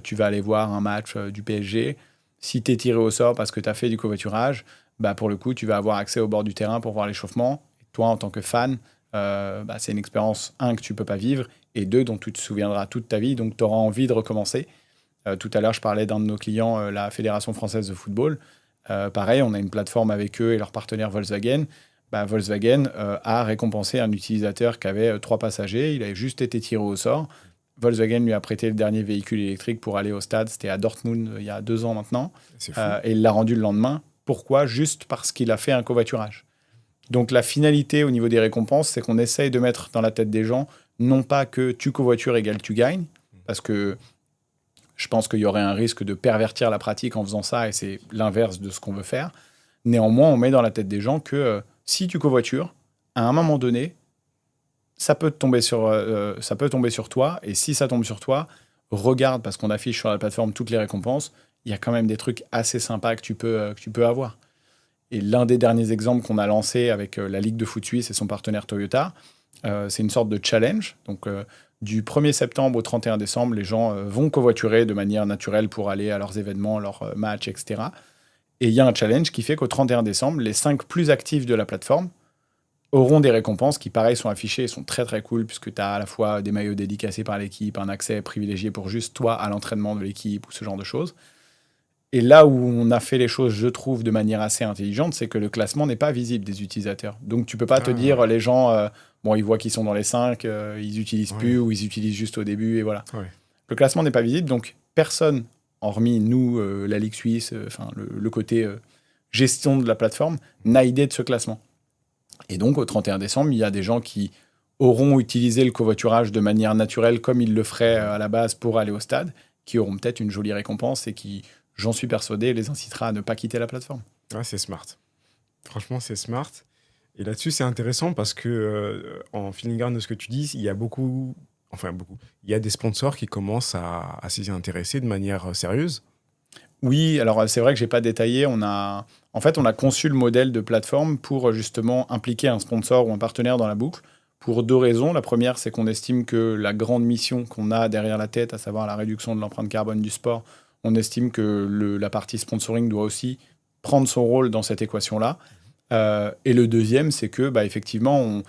tu vas aller voir un match du PSG. Si tu es tiré au sort parce que tu as fait du covoiturage, bah, pour le coup, tu vas avoir accès au bord du terrain pour voir l'échauffement. Et toi, en tant que fan, c'est une expérience, un, que tu ne peux pas vivre, et deux, dont tu te souviendras toute ta vie. Donc, tu auras envie de recommencer. Tout à l'heure, je parlais d'un de nos clients, la Fédération française de football. Pareil, on a une plateforme avec eux et leur partenaire Volkswagen. Volkswagen a récompensé un utilisateur qui avait 3 passagers. Il avait juste été tiré au sort. Volkswagen lui a prêté le dernier véhicule électrique pour aller au stade. C'était à Dortmund il y a 2 ans maintenant. C'est fou. Et il l'a rendu le lendemain. Pourquoi? Juste parce qu'il a fait un covoiturage. Donc la finalité au niveau des récompenses, c'est qu'on essaye de mettre dans la tête des gens, non pas que tu covoitures égale tu gagnes, parce que je pense qu'il y aurait un risque de pervertir la pratique en faisant ça, et c'est l'inverse de ce qu'on veut faire. Néanmoins, on met dans la tête des gens que si tu covoitures, à un moment donné, ça peut tomber sur toi. Et si ça tombe sur toi, regarde, parce qu'on affiche sur la plateforme toutes les récompenses, il y a quand même des trucs assez sympas que tu peux avoir. Et l'un des derniers exemples qu'on a lancé avec la Ligue de foot suisse et son partenaire Toyota, c'est une sorte de challenge. Donc, du 1er septembre au 31 décembre, les gens vont covoiturer de manière naturelle pour aller à leurs événements, leurs matchs, etc. Et il y a un challenge qui fait qu'au 31 décembre, les 5 plus actifs de la plateforme auront des récompenses qui, pareil, sont affichées et sont très très cool, puisque tu as à la fois des maillots dédicacés par l'équipe, un accès privilégié pour juste toi à l'entraînement de l'équipe ou ce genre de choses. Et là où on a fait les choses, je trouve, de manière assez intelligente, c'est que le classement n'est pas visible des utilisateurs. Donc tu peux pas te dire, les gens, ils voient qu'ils sont dans les 5, ils utilisent plus ou ils utilisent juste au début, et voilà. Ouais. Le classement n'est pas visible, donc personne, hormis nous, la Ligue suisse, le côté gestion de la plateforme, n'a idée de ce classement. Et donc au 31 décembre, il y a des gens qui auront utilisé le covoiturage de manière naturelle, comme ils le feraient à la base pour aller au stade, qui auront peut-être une jolie récompense et qui, j'en suis persuadé, les incitera à ne pas quitter la plateforme. Ouais, c'est smart. Franchement, c'est smart. Et là-dessus, c'est intéressant parce que, en filigrane de ce que tu dis, il y a beaucoup. Il y a des sponsors qui commencent à s'y intéresser de manière sérieuse. Oui, alors c'est vrai que je n'ai pas détaillé. On a conçu le modèle de plateforme pour justement impliquer un sponsor ou un partenaire dans la boucle pour 2 raisons. La première, c'est qu'on estime que la grande mission qu'on a derrière la tête, à savoir la réduction de l'empreinte carbone du sport, on estime que la partie sponsoring doit aussi prendre son rôle dans cette équation-là. Et le deuxième, c'est que effectivement,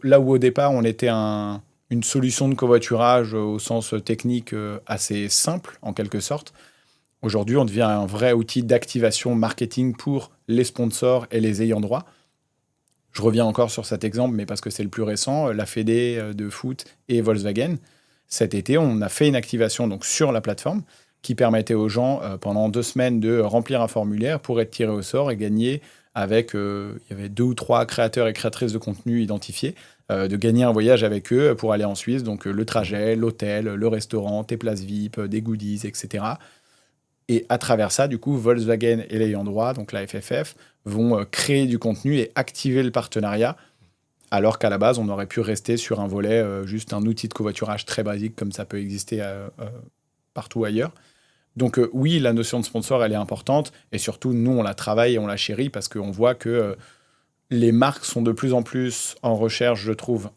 là où au départ on était une solution de covoiturage au sens technique assez simple en quelque sorte, aujourd'hui on devient un vrai outil d'activation marketing pour les sponsors et les ayants droit. Je reviens encore sur cet exemple, mais parce que c'est le plus récent, la Fédé de foot et Volkswagen. Cet été, on a fait une activation donc, sur la plateforme qui permettait aux gens, pendant 2 semaines, de remplir un formulaire pour être tirés au sort et gagner avec, il y avait 2 ou 3 créateurs et créatrices de contenu identifiés, de gagner un voyage avec eux pour aller en Suisse. Donc le trajet, l'hôtel, le restaurant, tes places VIP, des goodies, etc. Et à travers ça, du coup, Volkswagen et l'ayant droit, donc la FFF, vont créer du contenu et activer le partenariat, alors qu'à la base, on aurait pu rester sur un volet, juste un outil de covoiturage très basique, comme ça peut exister partout ailleurs. Donc oui, la notion de sponsor, elle est importante, et surtout, nous, on la travaille et on la chérit, parce qu'on voit que les marques sont de plus en plus en recherche, je trouve,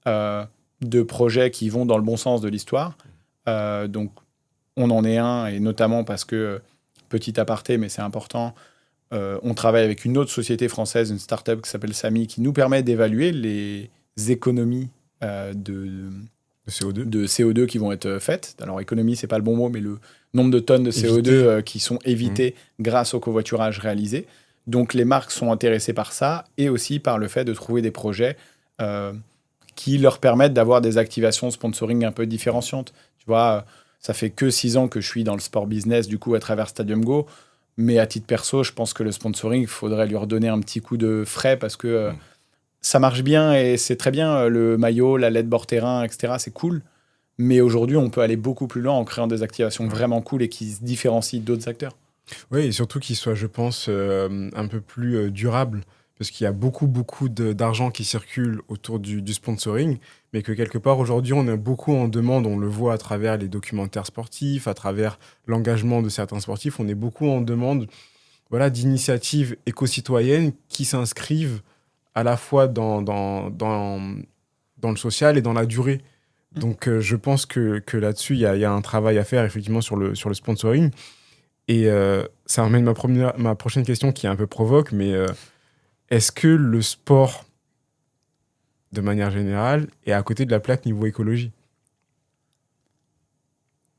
de projets qui vont dans le bon sens de l'histoire. Donc, on en est un, et notamment parce que, petit aparté, mais c'est important, on travaille avec une autre société française, une start-up qui s'appelle Samy, qui nous permet d'évaluer les économies de CO2 qui vont être faites. Alors, économie, c'est pas le bon mot, mais le nombre de tonnes de CO2 qui sont évitées grâce au covoiturage réalisé. Donc, les marques sont intéressées par ça, et aussi par le fait de trouver des projets qui leur permettent d'avoir des activations sponsoring un peu différenciantes. Tu vois, ça fait que 6 ans que je suis dans le sport business, du coup, à travers Stadium Go. Mais à titre perso, je pense que le sponsoring, il faudrait lui redonner un petit coup de frais parce que ça marche bien et c'est très bien. Le maillot, la LED bord terrain, etc., c'est cool. Mais aujourd'hui, on peut aller beaucoup plus loin en créant des activations vraiment cool et qui se différencient d'autres acteurs. Oui, et surtout qu'il soit, je pense, un peu plus durable, parce qu'il y a beaucoup, beaucoup d'argent qui circule autour du sponsoring, mais que quelque part, aujourd'hui, on est beaucoup en demande, on le voit à travers les documentaires sportifs, à travers l'engagement de certains sportifs, on est beaucoup en demande d'initiatives éco-citoyennes qui s'inscrivent à la fois dans le social et dans la durée. Donc, je pense que là-dessus, il y a un travail à faire, effectivement, sur le sponsoring. Et ça amène ma prochaine question qui est un peu provoque, mais est-ce que le sport, de manière générale, est à côté de la plaque niveau écologie ?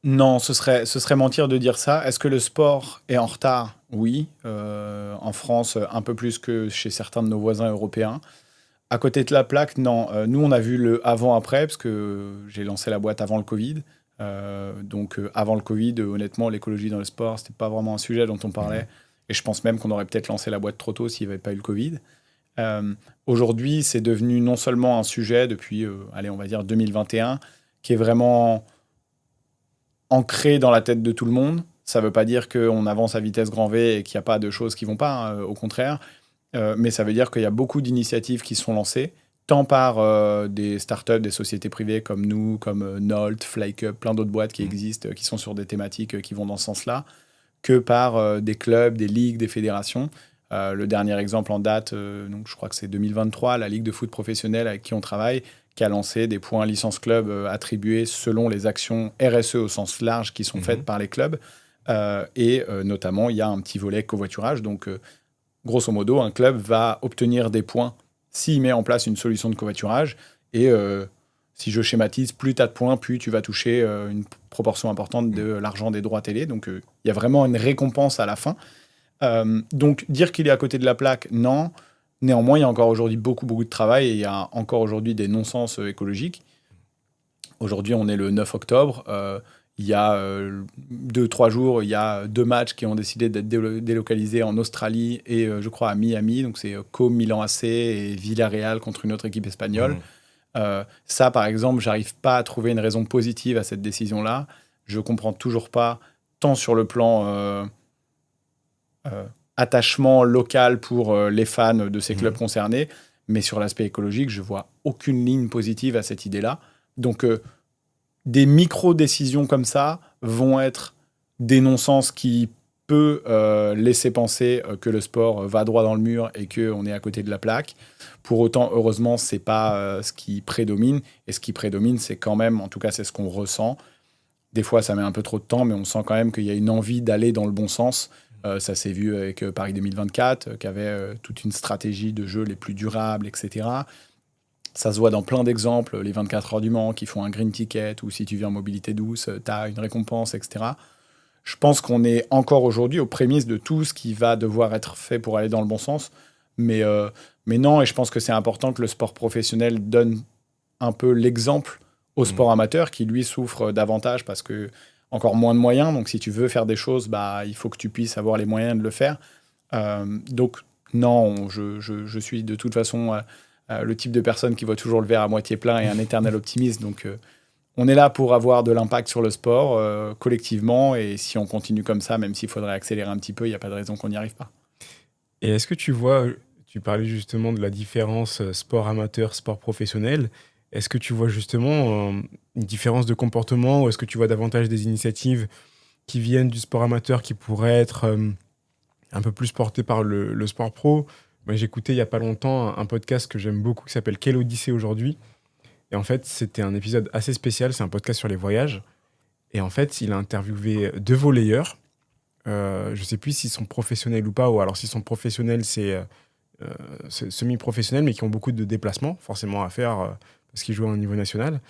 Non, ce serait mentir de dire ça. Est-ce que le sport est en retard ? Oui. En France, un peu plus que chez certains de nos voisins européens. À côté de la plaque, non. Nous, on a vu le avant-après, parce que j'ai lancé la boîte avant le Covid. Donc, avant le Covid, honnêtement, l'écologie dans le sport, c'était pas vraiment un sujet dont on parlait. Et je pense même qu'on aurait peut-être lancé la boîte trop tôt s'il n'y avait pas eu le Covid. Aujourd'hui, c'est devenu non seulement un sujet depuis, on va dire 2021, qui est vraiment ancré dans la tête de tout le monde. Ça ne veut pas dire qu'on avance à vitesse grand V et qu'il n'y a pas de choses qui ne vont pas, au contraire. Mais ça veut dire qu'il y a beaucoup d'initiatives qui sont lancées, tant par des startups, des sociétés privées comme nous, comme Nolt, FlyCup, plein d'autres boîtes qui existent, qui sont sur des thématiques qui vont dans ce sens-là, que par des clubs, des ligues, des fédérations. Le dernier exemple en date, donc je crois que c'est 2023, la Ligue de foot professionnelle avec qui on travaille, qui a lancé des points licence club attribués selon les actions RSE au sens large qui sont faites par les clubs. Et notamment, il y a un petit volet covoiturage. Donc, grosso modo, un club va obtenir des points s'il met en place une solution de covoiturage. Et si je schématise, plus tu as de points, plus tu vas toucher une proportion importante de l'argent des droits télé. Donc, il y a vraiment une récompense à la fin. Donc, dire qu'il est à côté de la plaque, non. Néanmoins, il y a encore aujourd'hui beaucoup, beaucoup de travail et il y a encore aujourd'hui des non-sens écologiques. Aujourd'hui, on est le 9 octobre. Il y a 2-3 jours, il y a 2 matchs qui ont décidé d'être délocalisés en Australie et je crois à Miami. Donc, c'est Com Milan AC et Villarreal contre une autre équipe espagnole. Ça, par exemple, j'arrive pas à trouver une raison positive à cette décision-là. Je comprends toujours pas, tant sur le plan attachement local pour les fans de ces clubs concernés, mais sur l'aspect écologique, je vois aucune ligne positive à cette idée-là. Donc, des micro-décisions comme ça vont être des non-sens qui peut laisser penser que le sport va droit dans le mur et qu'on est à côté de la plaque. Pour autant, heureusement, ce n'est pas ce qui prédomine. Et ce qui prédomine, c'est quand même, en tout cas, c'est ce qu'on ressent. Des fois, ça met un peu trop de temps, mais on sent quand même qu'il y a une envie d'aller dans le bon sens. Ça s'est vu avec Paris 2024, qui avait toute une stratégie de jeu les plus durables, etc. Ça se voit dans plein d'exemples, les 24 heures du Mans qui font un green ticket, ou si tu viens en mobilité douce, tu as une récompense, etc. Je pense qu'on est encore aujourd'hui aux prémices de tout ce qui va devoir être fait pour aller dans le bon sens. Mais non, et je pense que c'est important que le sport professionnel donne un peu l'exemple au sport amateur qui, lui, souffre davantage parce que encore moins de moyens. Donc, si tu veux faire des choses, il faut que tu puisses avoir les moyens de le faire. Donc, non, je suis de toute façon le type de personne qui voit toujours le verre à moitié plein et un éternel optimiste. Donc, on est là pour avoir de l'impact sur le sport collectivement. Et si on continue comme ça, même s'il faudrait accélérer un petit peu, il n'y a pas de raison qu'on n'y arrive pas. Et est-ce que tu vois, tu parlais justement de la différence sport amateur, sport professionnel. Est-ce que tu vois justement une différence de comportement ou est-ce que tu vois davantage des initiatives qui viennent du sport amateur qui pourraient être un peu plus portées par le sport pro? Moi, j'écoutais il n'y a pas longtemps un podcast que j'aime beaucoup qui s'appelle Quelle Odyssée aujourd'hui? Et en fait, c'était un épisode assez spécial. C'est un podcast sur les voyages. Et en fait, il a interviewé 2 volleyeurs. Je ne sais plus s'ils sont professionnels ou pas, ou alors s'ils sont professionnels, c'est semi-professionnels, mais qui ont beaucoup de déplacements forcément à faire parce qu'ils jouaient au niveau national,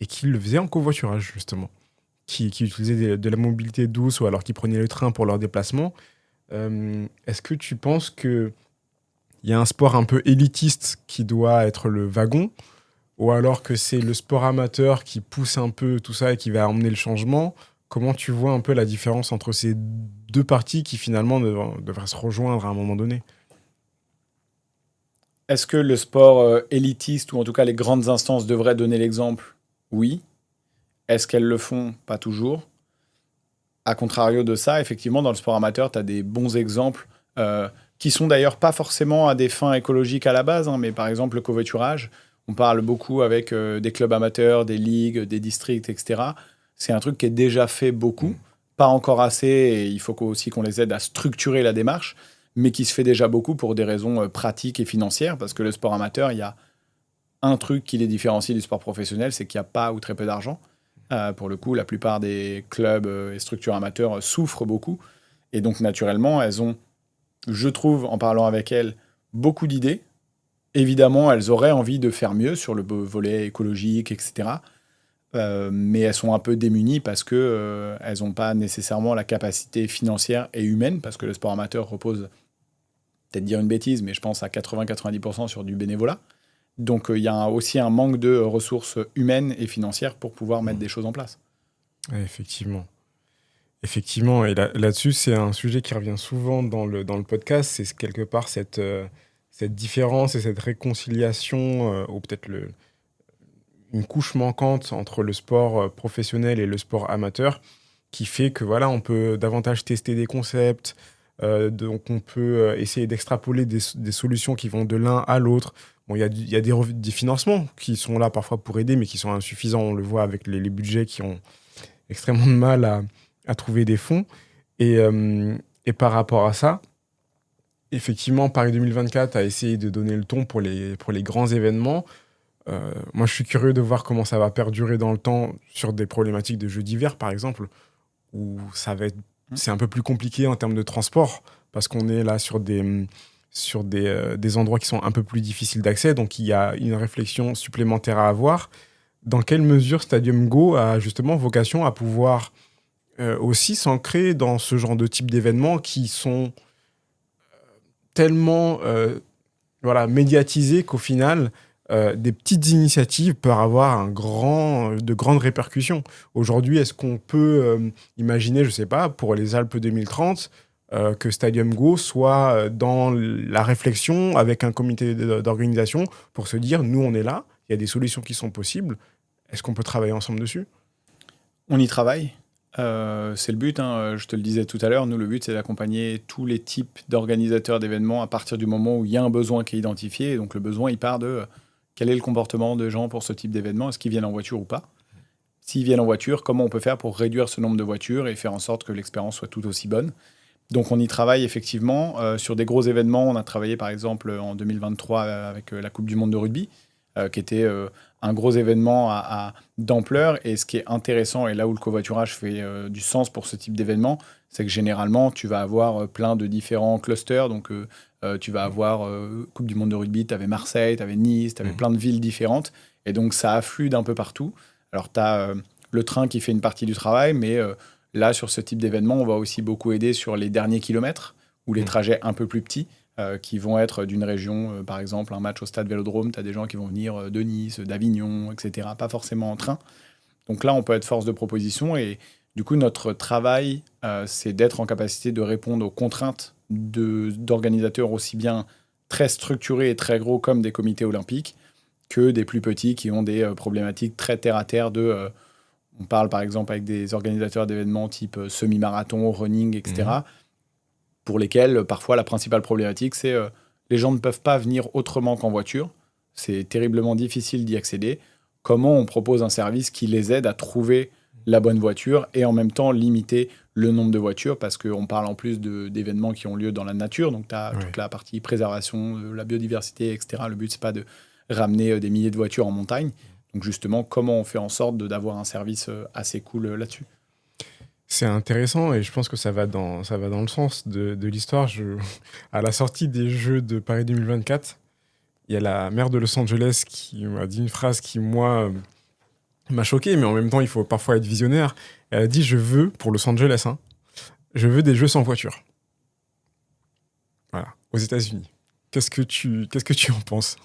et qui le faisaient en covoiturage, justement. Qui utilisaient de la mobilité douce, ou alors qui prenaient le train pour leurs déplacements. Est-ce que tu penses qu'il y a un sport un peu élitiste qui doit être le wagon, ou alors que c'est le sport amateur qui pousse un peu tout ça et qui va emmener le changement? Comment tu vois un peu la différence entre ces 2 parties qui finalement devraient se rejoindre à un moment donné? Est-ce que le sport élitiste, ou en tout cas les grandes instances, devraient donner l'exemple? Oui. Est-ce qu'elles le font? Pas toujours. À contrario de ça, effectivement, dans le sport amateur, tu as des bons exemples qui sont d'ailleurs pas forcément à des fins écologiques à la base, hein, mais par exemple le covoiturage. On parle beaucoup avec des clubs amateurs, des ligues, des districts, etc. C'est un truc qui est déjà fait beaucoup, pas encore assez, et il faut aussi qu'on les aide à structurer la démarche, mais qui se fait déjà beaucoup pour des raisons pratiques et financières, parce que le sport amateur, il y a un truc qui les différencie du sport professionnel, c'est qu'il n'y a pas ou très peu d'argent. Pour le coup, la plupart des clubs et structures amateurs souffrent beaucoup. Et donc, naturellement, elles ont, je trouve, en parlant avec elles, beaucoup d'idées. Évidemment, elles auraient envie de faire mieux sur le volet écologique, etc. Mais elles sont un peu démunies parce qu'elles n'ont pas nécessairement la capacité financière et humaine, parce que le sport amateur repose, peut-être dire une bêtise, mais je pense à 80-90% sur du bénévolat. Donc, il y a aussi un manque de ressources humaines et financières pour pouvoir mettre des choses en place. Ouais, effectivement. Effectivement, et là-dessus, c'est un sujet qui revient souvent dans le podcast, c'est quelque part cette différence et cette réconciliation, ou peut-être une couche manquante entre le sport professionnel et le sport amateur, qui fait que voilà, on peut davantage tester des concepts, donc on peut essayer d'extrapoler des solutions qui vont de l'un à l'autre. Bon, il y a des financements qui sont là parfois pour aider, mais qui sont insuffisants. On le voit avec les budgets qui ont extrêmement de mal à trouver des fonds. Et par rapport à ça, effectivement, Paris 2024 a essayé de donner le ton pour les grands événements. Moi, je suis curieux de voir comment ça va perdurer dans le temps sur des problématiques de jeux d'hiver, par exemple, où c'est un peu plus compliqué en termes de transport, parce qu'on est là sur des endroits qui sont un peu plus difficiles d'accès. Donc, il y a une réflexion supplémentaire à avoir. Dans quelle mesure Stadium Go a justement vocation à pouvoir aussi s'ancrer dans ce genre de type d'événements qui sont tellement médiatisés qu'au final, des petites initiatives peuvent avoir de grandes répercussions. Aujourd'hui, est-ce qu'on peut imaginer, je ne sais pas, pour les Alpes 2030, que Stadium Go soit dans la réflexion avec un comité d'organisation pour se dire, nous, on est là, il y a des solutions qui sont possibles. Est-ce qu'on peut travailler ensemble dessus? On y travaille. C'est le but, hein. Je te le disais tout à l'heure, nous, le but, c'est d'accompagner tous les types d'organisateurs d'événements à partir du moment où il y a un besoin qui est identifié. Et donc, le besoin, il part de quel est le comportement des gens pour ce type d'événement. Est-ce qu'ils viennent en voiture ou pas? S'ils viennent en voiture, comment on peut faire pour réduire ce nombre de voitures et faire en sorte que l'expérience soit tout aussi bonne? Donc on y travaille effectivement sur des gros événements. On a travaillé par exemple en 2023 avec la Coupe du Monde de rugby, qui était un gros événement d'ampleur. Et ce qui est intéressant, et là où le covoiturage fait du sens pour ce type d'événement, c'est que généralement, tu vas avoir plein de différents clusters. Donc tu vas avoir Coupe du Monde de rugby, tu avais Marseille, tu avais Nice, tu avais plein de villes différentes. Et donc ça afflue d'un peu partout. Alors tu as le train qui fait une partie du travail, mais là, sur ce type d'événement, on va aussi beaucoup aider sur les derniers kilomètres ou les trajets un peu plus petits qui vont être d'une région, par exemple, un match au stade Vélodrome, tu as des gens qui vont venir de Nice, d'Avignon, etc., pas forcément en train. Donc là, on peut être force de proposition et du coup, notre travail, c'est d'être en capacité de répondre aux contraintes d'organisateurs aussi bien très structurés et très gros comme des comités olympiques que des plus petits qui ont des problématiques très terre-à-terre de... on parle par exemple avec des organisateurs d'événements type semi-marathon, running, etc., pour lesquels parfois la principale problématique, c'est les gens ne peuvent pas venir autrement qu'en voiture. C'est terriblement difficile d'y accéder. Comment on propose un service qui les aide à trouver la bonne voiture et en même temps limiter le nombre de voitures parce qu'on parle en plus d'événements qui ont lieu dans la nature. Donc tu as toute la partie préservation de la biodiversité, etc. Le but, c'est pas de ramener des milliers de voitures en montagne. Donc justement, comment on fait en sorte d'avoir un service assez cool là-dessus? C'est intéressant et je pense que ça va dans le sens de l'histoire. À la sortie des Jeux de Paris 2024, il y a la maire de Los Angeles qui m'a dit une phrase qui, moi, m'a choqué, mais en même temps, il faut parfois être visionnaire. Elle a dit, je veux, pour Los Angeles, je veux des Jeux sans voiture. Voilà, aux États-Unis. Qu'est-ce que tu en penses?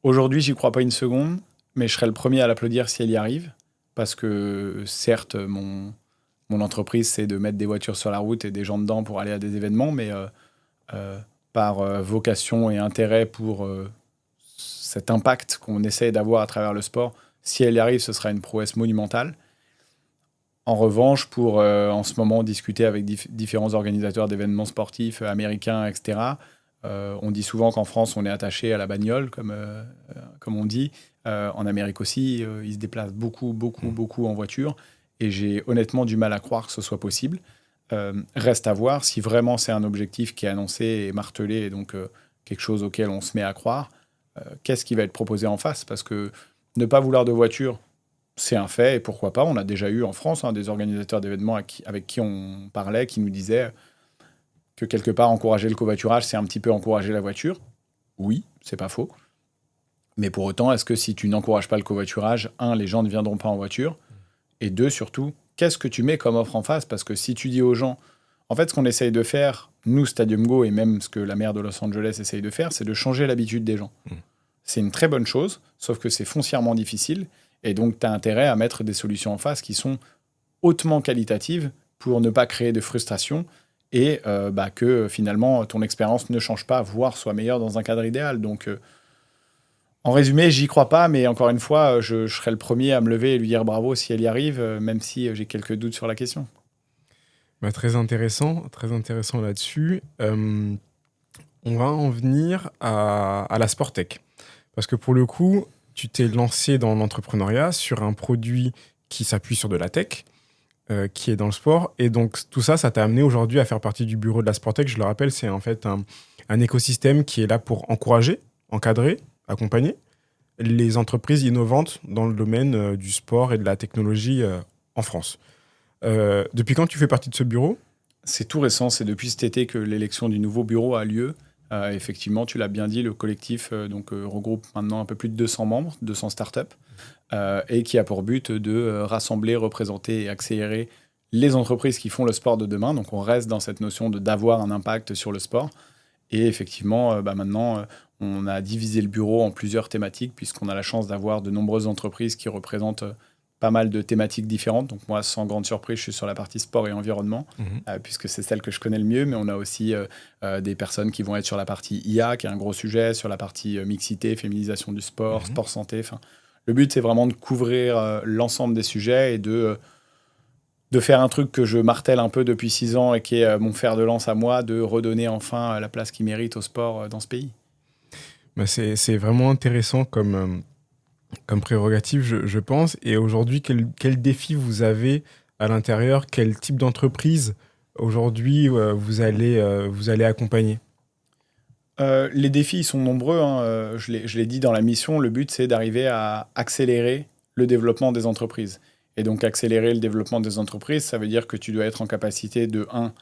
Aujourd'hui, j'y crois pas une seconde, mais je serais le premier à l'applaudir si elle y arrive. Parce que certes, mon entreprise, c'est de mettre des voitures sur la route et des gens dedans pour aller à des événements, mais par vocation et intérêt pour cet impact qu'on essaie d'avoir à travers le sport, si elle y arrive, ce sera une prouesse monumentale. En revanche, pour en ce moment discuter avec différents organisateurs d'événements sportifs américains, etc., on dit souvent qu'en France, on est attaché à la bagnole, comme on dit. En Amérique aussi, ils se déplacent beaucoup en voiture. Et j'ai honnêtement du mal à croire que ce soit possible. Reste à voir si vraiment c'est un objectif qui est annoncé et martelé, et donc quelque chose auquel on se met à croire. Qu'est-ce qui va être proposé en face? Parce que ne pas vouloir de voiture, c'est un fait, et pourquoi pas. On a déjà eu en France des organisateurs d'événements avec qui on parlait, qui nous disaient que quelque part, encourager le covoiturage, c'est un petit peu encourager la voiture. Oui, c'est pas faux. Mais pour autant, est-ce que si tu n'encourages pas le covoiturage, les gens ne viendront pas en voiture? Et deux, surtout, qu'est-ce que tu mets comme offre en face? Parce que si tu dis aux gens... En fait, ce qu'on essaye de faire, nous, Stadium Go, et même ce que la maire de Los Angeles essaye de faire, c'est de changer l'habitude des gens. C'est une très bonne chose, sauf que c'est foncièrement difficile. Et donc, tu as intérêt à mettre des solutions en face qui sont hautement qualitatives pour ne pas créer de frustration et que finalement, ton expérience ne change pas, voire soit meilleure dans un cadre idéal. Donc, en résumé, j'y crois pas, mais encore une fois, je serai le premier à me lever et lui dire bravo si elle y arrive, même si j'ai quelques doutes sur la question. Très intéressant là-dessus. On va en venir à la Sportec. Parce que pour le coup, tu t'es lancé dans l'entrepreneuriat sur un produit qui s'appuie sur de la tech, qui est dans le sport. Et donc, tout ça, ça t'a amené aujourd'hui à faire partie du bureau de la Sportec. Je le rappelle, c'est en fait un écosystème qui est là pour encourager, encadrer, accompagner les entreprises innovantes dans le domaine du sport et de la technologie en France. Depuis quand tu fais partie de ce bureau? C'est tout récent, c'est depuis cet été que l'élection du nouveau bureau a lieu. Effectivement, tu l'as bien dit, le collectif regroupe maintenant un peu plus de 200 membres, 200 startups, et qui a pour but de rassembler, représenter et accélérer les entreprises qui font le sport de demain. Donc on reste dans cette notion d'avoir un impact sur le sport. Et effectivement, maintenant, on a divisé le bureau en plusieurs thématiques, puisqu'on a la chance d'avoir de nombreuses entreprises qui représentent pas mal de thématiques différentes. Donc moi, sans grande surprise, je suis sur la partie sport et environnement, puisque c'est celle que je connais le mieux. Mais on a aussi des personnes qui vont être sur la partie IA, qui est un gros sujet, sur la partie mixité, féminisation du sport, sport santé. Le but, c'est vraiment de couvrir l'ensemble des sujets et de faire un truc que je martèle un peu depuis 6 ans et qui est mon fer de lance à moi, de redonner enfin la place qu'il mérite au sport dans ce pays. C'est vraiment intéressant comme prérogative, je pense. Et aujourd'hui, quel défi vous avez à l'intérieur, quel type d'entreprise aujourd'hui vous allez accompagner? Les défis ils sont nombreux, hein, je l'ai dit dans la mission, le but c'est d'arriver à accélérer le développement des entreprises. Et donc accélérer le développement des entreprises, ça veut dire que tu dois être en capacité de, un,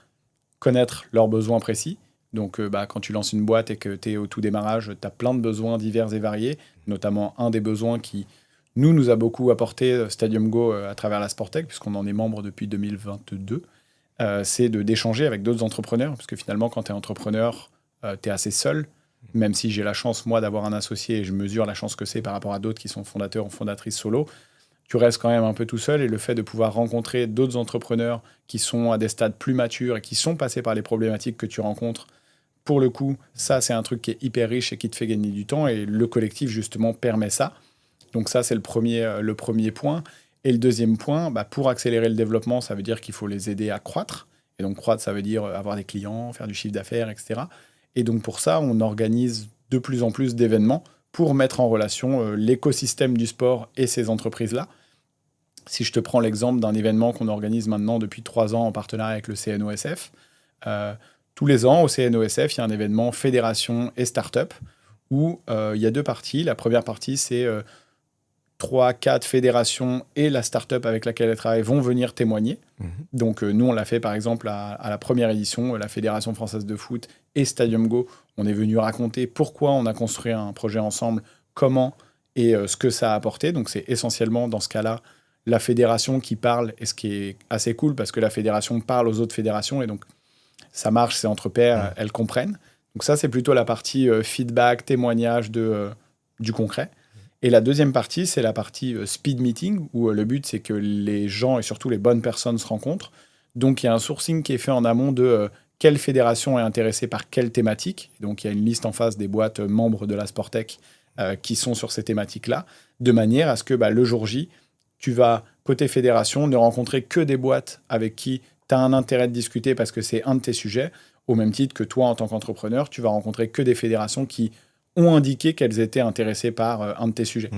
connaître leurs besoins précis. Donc quand tu lances une boîte et que tu es au tout démarrage, tu as plein de besoins divers et variés, notamment un des besoins qui nous a beaucoup apporté Stadium Go à travers la Sportec, puisqu'on en est membre depuis 2022, c'est d'échanger avec d'autres entrepreneurs, parce que finalement quand tu es entrepreneur, tu es assez seul, même si j'ai la chance, moi, d'avoir un associé, et je mesure la chance que c'est par rapport à d'autres qui sont fondateurs ou fondatrices solo, tu restes quand même un peu tout seul, et le fait de pouvoir rencontrer d'autres entrepreneurs qui sont à des stades plus matures et qui sont passés par les problématiques que tu rencontres, pour le coup, ça, c'est un truc qui est hyper riche et qui te fait gagner du temps, et le collectif, justement, permet ça. Donc ça, c'est le premier point. Et le deuxième point, pour accélérer le développement, ça veut dire qu'il faut les aider à croître. Et donc croître, ça veut dire avoir des clients, faire du chiffre d'affaires, etc. Et donc pour ça, on organise de plus en plus d'événements pour mettre en relation l'écosystème du sport et ces entreprises-là. Si je te prends l'exemple d'un événement qu'on organise maintenant depuis 3 ans en partenariat avec le CNOSF, tous les ans au CNOSF, il y a un événement fédération et start-up où il y a 2 parties. La première partie, c'est 3, 4 fédérations et la start-up avec laquelle elles travaillent vont venir témoigner. Donc nous, on l'a fait par exemple à la première édition, la Fédération française de foot et Stadium Go. On est venu raconter pourquoi on a construit un projet ensemble, comment et ce que ça a apporté. Donc c'est essentiellement dans ce cas-là la fédération qui parle, et ce qui est assez cool parce que la fédération parle aux autres fédérations et donc ça marche, c'est entre pairs, elles comprennent. Donc ça, c'est plutôt la partie feedback, témoignage du concret. Et la deuxième partie, c'est la partie speed meeting, où le but, c'est que les gens et surtout les bonnes personnes se rencontrent. Donc, il y a un sourcing qui est fait en amont de quelle fédération est intéressée par quelle thématique. Donc, il y a une liste en face des boîtes membres de la Sportec qui sont sur ces thématiques-là, de manière à ce que le jour J, tu vas, côté fédération, ne rencontrer que des boîtes avec qui tu as un intérêt de discuter parce que c'est un de tes sujets, au même titre que toi, en tant qu'entrepreneur, tu vas rencontrer que des fédérations qui ont indiqué qu'elles étaient intéressées par un de tes sujets.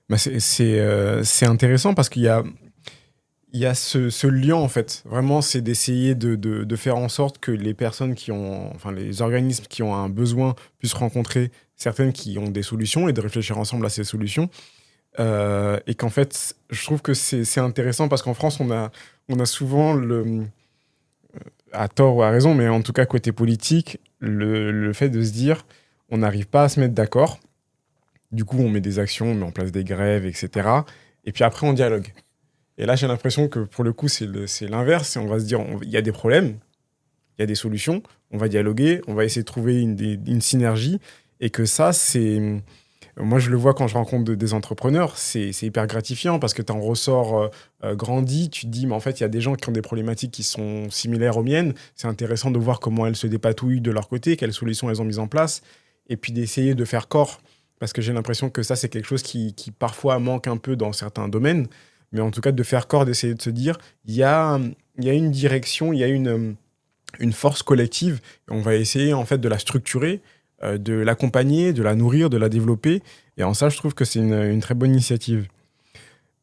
C'est intéressant parce qu'il y a ce lien, en fait. Vraiment, c'est d'essayer de faire en sorte que les personnes enfin, les organismes qui ont un besoin puissent rencontrer certaines qui ont des solutions et de réfléchir ensemble à ces solutions. Et qu'en fait, je trouve que c'est intéressant parce qu'en France, on a souvent à tort ou à raison, mais en tout cas, côté politique, le fait de se dire on n'arrive pas à se mettre d'accord. Du coup, on met des actions, on met en place des grèves, etc. Et puis après, on dialogue. Et là, j'ai l'impression que pour le coup, c'est l'inverse. On va se dire il y a des problèmes, il y a des solutions, on va dialoguer, on va essayer de trouver une synergie. Et que ça, c'est. Moi, je le vois quand je rencontre des entrepreneurs, c'est hyper gratifiant parce que tu en ressors grandi, tu te dis, mais en fait, il y a des gens qui ont des problématiques qui sont similaires aux miennes. C'est intéressant de voir comment elles se dépatouillent de leur côté, quelles solutions elles ont mises en place, et puis d'essayer de faire corps. Parce que j'ai l'impression que ça, c'est quelque chose qui parfois manque un peu dans certains domaines, mais en tout cas, de faire corps, d'essayer de se dire, il y a une direction, il y a une force collective, et on va essayer en fait de la structurer, de l'accompagner, de la nourrir, de la développer. Et en ça, je trouve que c'est une très bonne initiative.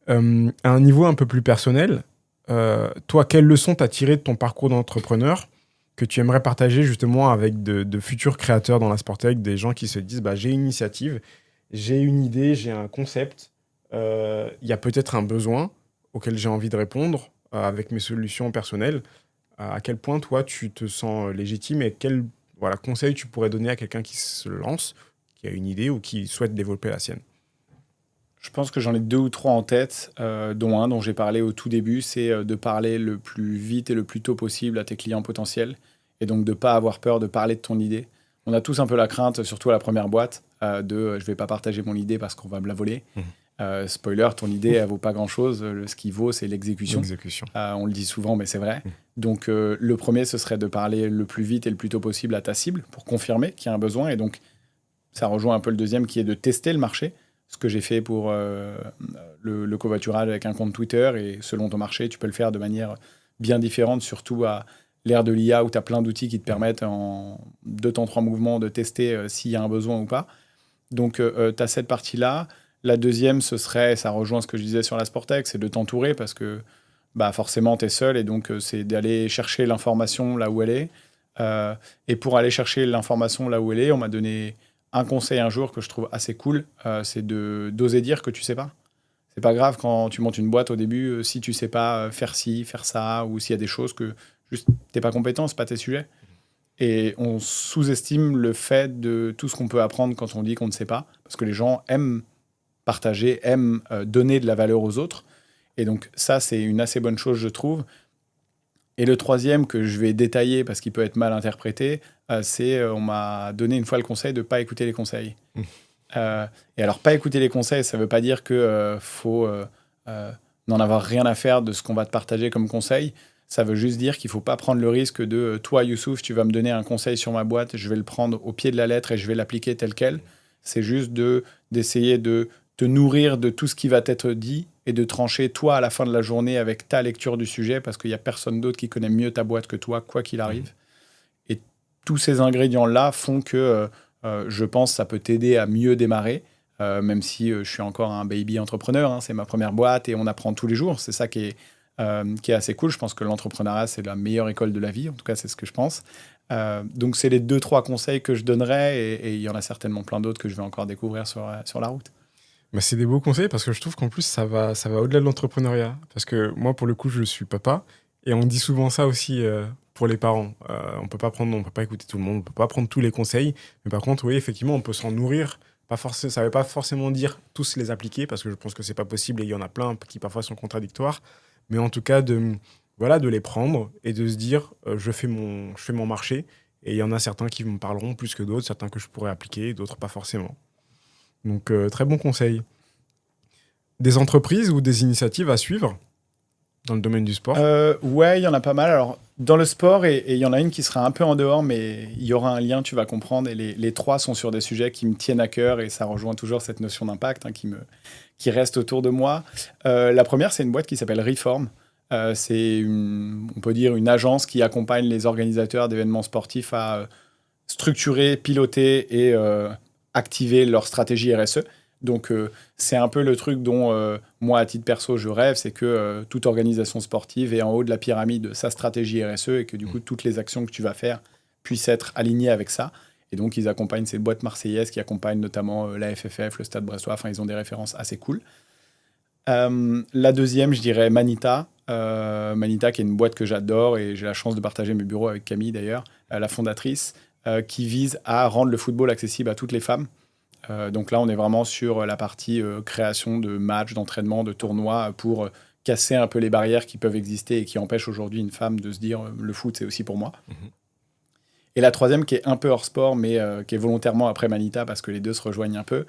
À un niveau un peu plus personnel, toi, quelles leçons t'as tirées de ton parcours d'entrepreneur que tu aimerais partager justement avec de futurs créateurs dans la Sportec, des gens qui se disent j'ai une initiative, j'ai une idée, j'ai un concept, il y a peut-être un besoin auquel j'ai envie de répondre avec mes solutions personnelles. À quel point, toi, tu te sens légitime et quel conseil tu pourrais donner à quelqu'un qui se lance, qui a une idée ou qui souhaite développer la sienne? Je pense que j'en ai 2 ou 3 en tête, dont un dont j'ai parlé au tout début, c'est de parler le plus vite et le plus tôt possible à tes clients potentiels, et donc de ne pas avoir peur de parler de ton idée. On a tous un peu la crainte, surtout à la première boîte, je ne vais pas partager mon idée parce qu'on va me la voler. Spoiler, ton idée, elle vaut pas grand-chose. Ce qui vaut, c'est l'exécution. On le dit souvent, mais c'est vrai. Donc, le premier, ce serait de parler le plus vite et le plus tôt possible à ta cible pour confirmer qu'il y a un besoin. Et donc, ça rejoint un peu le deuxième qui est de tester le marché. Ce que j'ai fait pour le covoiturage avec un compte Twitter. Et selon ton marché, tu peux le faire de manière bien différente, surtout à l'ère de l'IA où tu as plein d'outils qui te permettent en 2 temps 3 mouvements de tester s'il y a un besoin ou pas. Donc, tu as cette partie-là. La deuxième, ce serait, ça rejoint ce que je disais sur la Sportec, c'est de t'entourer parce que forcément, tu es seul et donc c'est d'aller chercher l'information là où elle est. Et pour aller chercher l'information là où elle est, on m'a donné un conseil un jour que je trouve assez cool, c'est d'oser dire que tu sais pas. C'est pas grave quand tu montes une boîte au début, si tu sais pas faire ci, faire ça, ou s'il y a des choses que juste t'es pas compétent, c'est pas tes sujets. Et on sous-estime le fait de tout ce qu'on peut apprendre quand on dit qu'on ne sait pas, parce que les gens aiment partager, aiment donner de la valeur aux autres. Et donc ça, c'est une assez bonne chose, je trouve. Et le troisième que je vais détailler parce qu'il peut être mal interprété, c'est on m'a donné une fois le conseil de ne pas écouter les conseils. Et alors, pas écouter les conseils, ça ne veut pas dire que faut n'en avoir rien à faire de ce qu'on va te partager comme conseil. Ça veut juste dire qu'il ne faut pas prendre le risque de toi, Youssouf, tu vas me donner un conseil sur ma boîte, je vais le prendre au pied de la lettre et je vais l'appliquer tel quel. C'est juste d'essayer de te nourrir de tout ce qui va t'être dit et de trancher, toi, à la fin de la journée, avec ta lecture du sujet, parce qu'il n'y a personne d'autre qui connaît mieux ta boîte que toi, quoi qu'il arrive. Et tous ces ingrédients-là font que je pense que ça peut t'aider à mieux démarrer, même si je suis encore un baby entrepreneur. Hein, c'est ma première boîte et on apprend tous les jours. C'est ça qui est assez cool. Je pense que l'entrepreneuriat, c'est la meilleure école de la vie. En tout cas, c'est ce que je pense. Donc, c'est les 2-3 conseils que je donnerais et il y en a certainement plein d'autres que je vais encore découvrir sur la route. Bah, c'est des beaux conseils parce que je trouve qu'en plus, ça va au-delà de l'entrepreneuriat. Parce que moi, pour le coup, je suis papa et on dit souvent ça aussi pour les parents. On peut pas écouter tout le monde, on peut pas prendre tous les conseils. Mais par contre, oui, effectivement, on peut s'en nourrir. Ça ne veut pas forcément dire tous les appliquer parce que je pense que c'est pas possible et il y en a plein qui parfois sont contradictoires. Mais en tout cas, de les prendre et de se dire, je fais mon marché. Et il y en a certains qui me parleront plus que d'autres, certains que je pourrais appliquer, d'autres pas forcément. Donc, très bon conseil. Des entreprises ou des initiatives à suivre dans le domaine du sport? Ouais, il y en a pas mal. Alors, dans le sport, et il y en a une qui sera un peu en dehors, mais il y aura un lien, tu vas comprendre. Et les trois sont sur des sujets qui me tiennent à cœur, et ça rejoint toujours cette notion d'impact qui reste autour de moi. La première, c'est une boîte qui s'appelle Reform. On peut dire, une agence qui accompagne les organisateurs d'événements sportifs à structurer, piloter et activer leur stratégie RSE. Donc, c'est un peu le truc dont moi, à titre perso, je rêve, c'est que toute organisation sportive est en haut de la pyramide de sa stratégie RSE et que du coup, toutes les actions que tu vas faire puissent être alignées avec ça. Et donc, ils accompagnent cette boîte marseillaise qui accompagne notamment la FFF, le Stade Brestois. Enfin, ils ont des références assez cool. La deuxième, je dirais Manita. Manita, qui est une boîte que j'adore et j'ai la chance de partager mes bureaux avec Camille, d'ailleurs, la fondatrice, qui vise à rendre le football accessible à toutes les femmes. Donc là, on est vraiment sur la partie création de matchs, d'entraînement, de tournois pour casser un peu les barrières qui peuvent exister et qui empêchent aujourd'hui une femme de se dire le foot, c'est aussi pour moi. Et la troisième, qui est un peu hors sport, mais qui est volontairement après Manita parce que les deux se rejoignent un peu,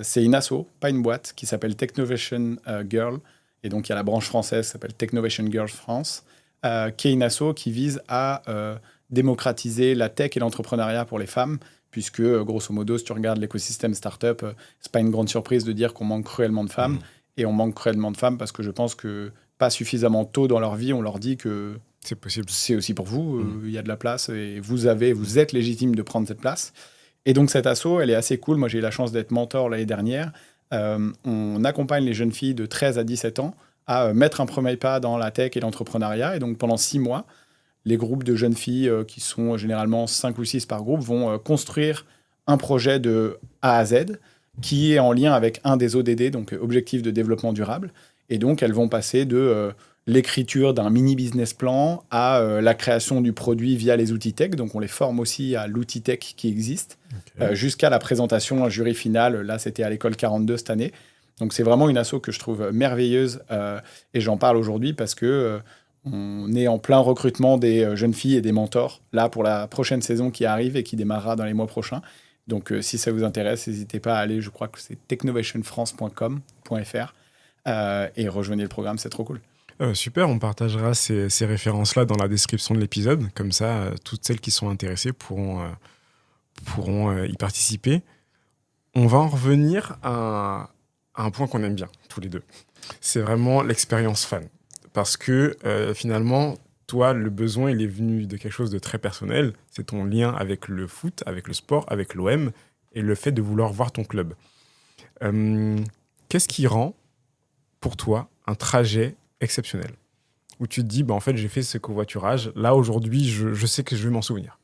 c'est une asso, pas une boîte, qui s'appelle Technovation Girl. Et donc, il y a la branche française qui s'appelle Technovation Girls France, qui est une asso qui vise à démocratiser la tech et l'entrepreneuriat pour les femmes, puisque, grosso modo, si tu regardes l'écosystème startup, c'est pas une grande surprise de dire qu'on manque cruellement de femmes. Et on manque cruellement de femmes parce que je pense que pas suffisamment tôt dans leur vie, on leur dit que c'est possible. C'est aussi pour vous, il y a de la place et vous êtes légitime de prendre cette place. Et donc, cette asso, elle est assez cool. Moi, j'ai eu la chance d'être mentor l'année dernière. On accompagne les jeunes filles de 13 à 17 ans à mettre un premier pas dans la tech et l'entrepreneuriat. Et donc, pendant 6 mois, les groupes de jeunes filles, qui sont généralement 5 ou 6 par groupe, vont construire un projet de A à Z qui est en lien avec un des ODD, donc Objectifs de développement durable. Et donc, elles vont passer de l'écriture d'un mini business plan à la création du produit via les outils tech. Donc, on les forme aussi à l'outil tech qui existe, jusqu'à la présentation à un jury final. Là, c'était à l'école 42 cette année. Donc, c'est vraiment une asso que je trouve merveilleuse et j'en parle aujourd'hui parce que on est en plein recrutement des jeunes filles et des mentors, là, pour la prochaine saison qui arrive et qui démarrera dans les mois prochains. Donc, si ça vous intéresse, n'hésitez pas à aller, je crois que c'est technovationfrance.com.fr et rejoignez le programme, c'est trop cool. Super, on partagera ces références-là dans la description de l'épisode. Comme ça, toutes celles qui sont intéressées pourront y participer. On va en revenir à un point qu'on aime bien, tous les deux. C'est vraiment l'expérience fan. Parce que finalement, toi, le besoin, il est venu de quelque chose de très personnel. C'est ton lien avec le foot, avec le sport, avec l'OM et le fait de vouloir voir ton club. Qu'est-ce qui rend, pour toi, un trajet exceptionnel? Où tu te dis, en fait, j'ai fait ce covoiturage. Là, aujourd'hui, je sais que je vais m'en souvenir.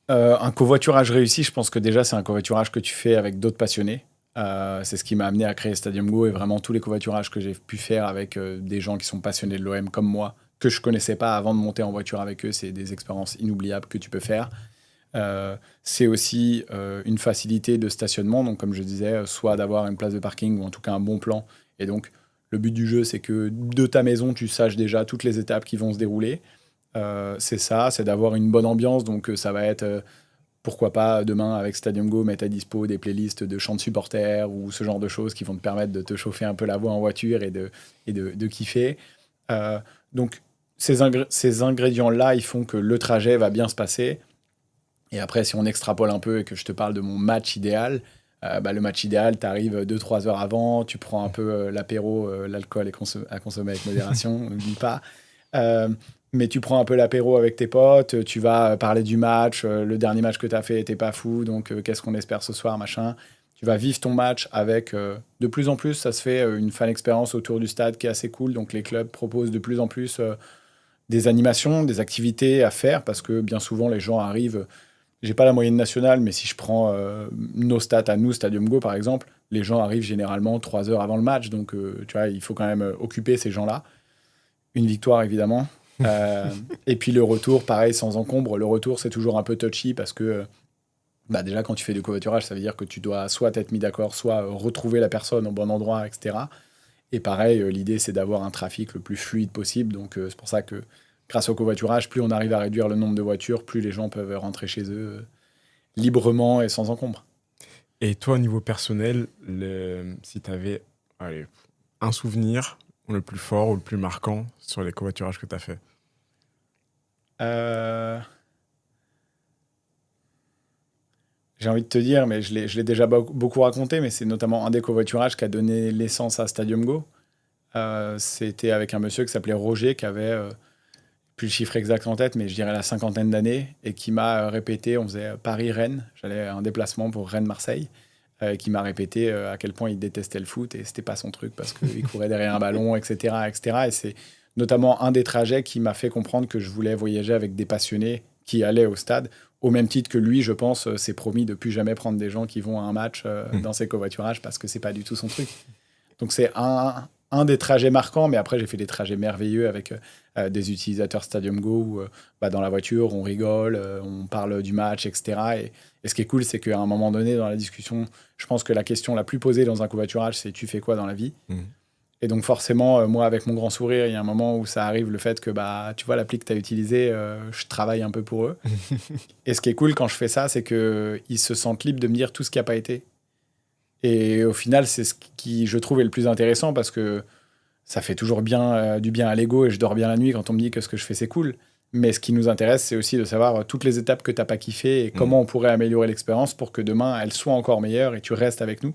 Un covoiturage réussi, je pense que déjà, c'est un covoiturage que tu fais avec d'autres passionnés. C'est ce qui m'a amené à créer Stadium Go et vraiment tous les covoiturages que j'ai pu faire avec des gens qui sont passionnés de l'OM comme moi, que je connaissais pas avant de monter en voiture avec eux, c'est des expériences inoubliables que tu peux faire. C'est aussi une facilité de stationnement, donc comme je disais, soit d'avoir une place de parking ou en tout cas un bon plan. Et donc, le but du jeu, c'est que de ta maison, tu saches déjà toutes les étapes qui vont se dérouler. C'est ça, c'est d'avoir une bonne ambiance. Donc, ça va être, pourquoi pas, demain, avec Stadium Go, mettre à dispo des playlists de chants de supporters ou ce genre de choses qui vont te permettre de te chauffer un peu la voix en voiture et de kiffer. Euh, donc, ces ingrédients-là, ils font que le trajet va bien se passer. Et après, si on extrapole un peu et que je te parle de mon match idéal, le match idéal, tu arrives 2-3 heures avant, tu prends un peu l'apéro, l'alcool est à consommer avec modération, n'oublie pas. Euh, mais tu prends un peu l'apéro avec tes potes, tu vas parler du match, le dernier match que tu as fait était pas fou, donc qu'est-ce qu'on espère ce soir, machin. Tu vas vivre ton match avec, de plus en plus, ça se fait une fan expérience autour du stade qui est assez cool, donc les clubs proposent de plus en plus des animations, des activités à faire, parce que bien souvent les gens arrivent. J'ai pas la moyenne nationale, mais si je prends nos stats à nous, Stadium Go par exemple, les gens arrivent généralement 3 heures avant le match. Donc, tu vois, il faut quand même occuper ces gens-là. Une victoire, évidemment. Et puis le retour, pareil, sans encombre. Le retour, c'est toujours un peu touchy parce que, déjà, quand tu fais du covoiturage, ça veut dire que tu dois soit être mis d'accord, soit retrouver la personne au bon endroit, etc. Et pareil, l'idée, c'est d'avoir un trafic le plus fluide possible. Donc, c'est pour ça que grâce au covoiturage, plus on arrive à réduire le nombre de voitures, plus les gens peuvent rentrer chez eux librement et sans encombre. Et toi, au niveau personnel, si tu avais un souvenir le plus fort ou le plus marquant sur les covoiturages que tu as fait? Euh, J'ai envie de te dire, mais je l'ai déjà beaucoup raconté, mais c'est notamment un des covoiturages qui a donné l'essence à Stadium Go. C'était avec un monsieur qui s'appelait Roger, qui avait, plus le chiffre exact en tête, mais je dirais la cinquantaine d'années, et qui m'a répété, on faisait Paris-Rennes, j'allais un déplacement pour Rennes-Marseille, qui m'a répété à quel point il détestait le foot, et c'était pas son truc, parce qu'il courait derrière un ballon, etc., etc. Et c'est notamment un des trajets qui m'a fait comprendre que je voulais voyager avec des passionnés qui allaient au stade, au même titre que lui, je pense, s'est promis de plus jamais prendre des gens qui vont à un match dans ses covoiturages, parce que c'est pas du tout son truc. Donc c'est un des trajets marquants, mais après j'ai fait des trajets merveilleux avec des utilisateurs Stadium Go où dans la voiture on rigole, on parle du match, etc. Et ce qui est cool, c'est qu'à un moment donné dans la discussion, je pense que la question la plus posée dans un covoiturage, c'est tu fais quoi dans la vie? Et donc forcément, moi avec mon grand sourire, il y a un moment où ça arrive le fait que tu vois l'appli que tu as utilisée, je travaille un peu pour eux. Et ce qui est cool quand je fais ça, c'est qu'ils se sentent libres de me dire tout ce qui n'a pas été. Et au final, c'est ce qui, je trouve, est le plus intéressant parce que ça fait toujours du bien à l'ego et je dors bien la nuit quand on me dit que ce que je fais, c'est cool. Mais ce qui nous intéresse, c'est aussi de savoir toutes les étapes que tu n'as pas kiffé et comment on pourrait améliorer l'expérience pour que demain, elle soit encore meilleure et tu restes avec nous.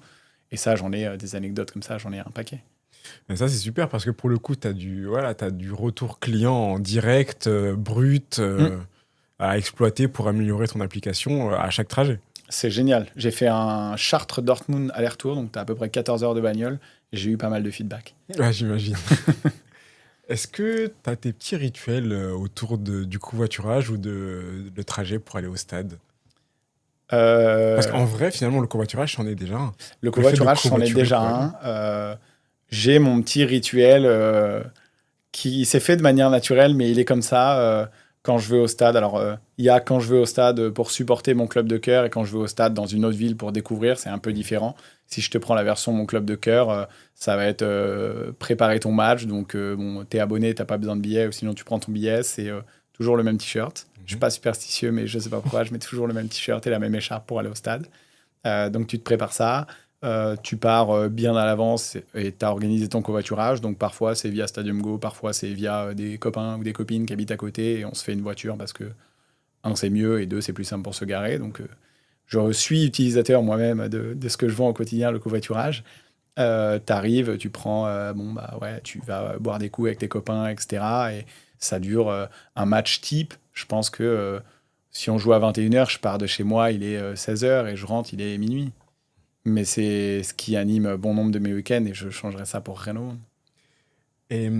Et ça, j'en ai des anecdotes comme ça, j'en ai un paquet. Mais ça, c'est super parce que pour le coup, tu as t'as du retour client en direct, brut, à exploiter pour améliorer ton application à chaque trajet. C'est génial. J'ai fait un Chartres-Dortmund aller-retour, donc tu as à peu près 14 heures de bagnole. Et j'ai eu pas mal de feedback. Ouais, j'imagine. Est-ce que tu as tes petits rituels autour du covoiturage ou de trajet pour aller au stade? Parce qu'en vrai, finalement, le covoiturage, c'en est déjà un. Le covoiturage, c'en est déjà un. J'ai mon petit rituel qui s'est fait de manière naturelle, mais il est comme ça quand je vais au stade. Alors, il y a quand je vais au stade pour supporter mon club de cœur et quand je vais au stade dans une autre ville pour découvrir, c'est un peu différent. Si je te prends la version mon club de cœur, ça va être préparer ton match. Donc, t'es abonné, t'as pas besoin de billet, ou sinon tu prends ton billet, c'est toujours le même t-shirt. Je suis pas superstitieux, mais je sais pas pourquoi, je mets toujours le même t-shirt et la même écharpe pour aller au stade. Donc, tu te prépares ça. Tu pars bien à l'avance et tu as organisé ton covoiturage. Donc parfois c'est via Stadium Go, parfois c'est via des copains ou des copines qui habitent à côté et on se fait une voiture parce que un c'est mieux et deux c'est plus simple pour se garer. Donc je suis utilisateur moi-même de ce que je vends au quotidien, le covoiturage. T'arrives, tu prends, tu vas boire des coups avec tes copains, etc. Et ça dure un match type. Je pense que si on joue à 21h, je pars de chez moi, il est 16h et je rentre, il est minuit. Mais c'est ce qui anime bon nombre de mes week-ends et je changerais ça pour rien au monde. Et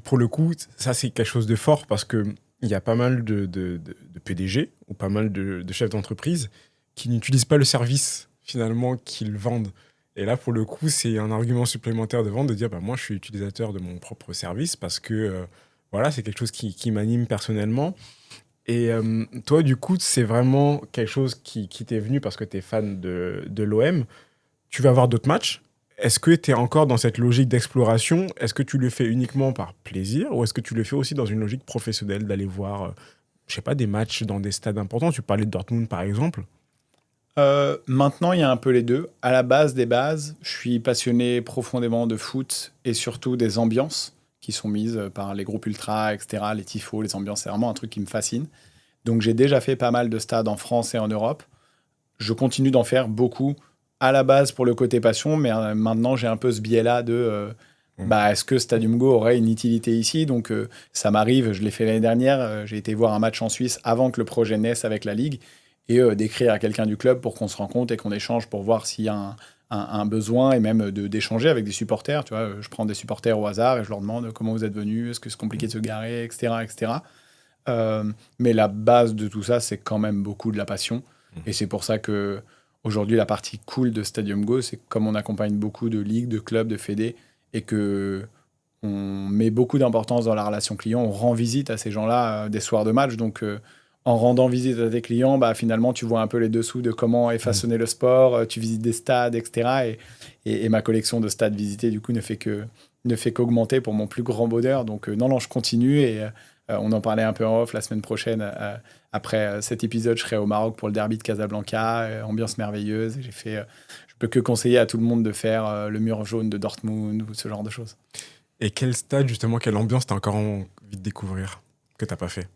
pour le coup, ça, c'est quelque chose de fort parce qu'il y a pas mal de PDG ou pas mal de chefs d'entreprise qui n'utilisent pas le service finalement qu'ils vendent. Et là, pour le coup, c'est un argument supplémentaire de vente de dire bah, moi, je suis utilisateur de mon propre service parce que voilà, c'est quelque chose qui m'anime personnellement. Et toi, du coup, c'est vraiment quelque chose qui t'est venu parce que tu es fan de l'OM. Tu vas avoir d'autres matchs. Est-ce que tu es encore dans cette logique d'exploration? Est-ce que tu le fais uniquement par plaisir ou est-ce que tu le fais aussi dans une logique professionnelle d'aller voir, je sais pas, des matchs dans des stades importants? Tu parlais de Dortmund, par exemple. Maintenant, il y a un peu les deux. À la base des bases, je suis passionné profondément de foot et surtout des ambiances qui sont mises par les groupes ultras, etc., les tifos, les ambiances. C'est vraiment un truc qui me fascine. Donc, j'ai déjà fait pas mal de stades en France et en Europe. Je continue d'en faire beaucoup à la base pour le côté passion, mais maintenant, j'ai un peu ce biais-là de est-ce que Stadium Go aurait une utilité ici? Donc, ça m'arrive, je l'ai fait l'année dernière. J'ai été voir un match en Suisse avant que le projet naisse avec la Ligue et d'écrire à quelqu'un du club pour qu'on se rencontre et qu'on échange pour voir s'il y a un besoin et même d'échanger avec des supporters. Tu vois, je prends des supporters au hasard et je leur demande comment vous êtes venus, est-ce que c'est compliqué de se garer, etc. etc. Mais la base de tout ça, c'est quand même beaucoup de la passion. Et c'est pour ça que aujourd'hui, la partie cool de Stadium Go, c'est que comme on accompagne beaucoup de ligues, de clubs, de fédés, et que on met beaucoup d'importance dans la relation client, on rend visite à ces gens-là des soirs de match. Donc, en rendant visite à tes clients, bah, finalement, tu vois un peu les dessous de comment est façonné le sport, tu visites des stades, etc. Et ma collection de stades visités, du coup, ne fait qu'augmenter pour mon plus grand bonheur. Donc, non, je continue et on en parlait un peu en off la semaine prochaine. Après cet épisode, je serai au Maroc pour le derby de Casablanca, ambiance merveilleuse. Et je peux que conseiller à tout le monde de faire le mur jaune de Dortmund ou ce genre de choses. Et quel stade, justement, quelle ambiance t'as encore envie de découvrir que t'as pas fait?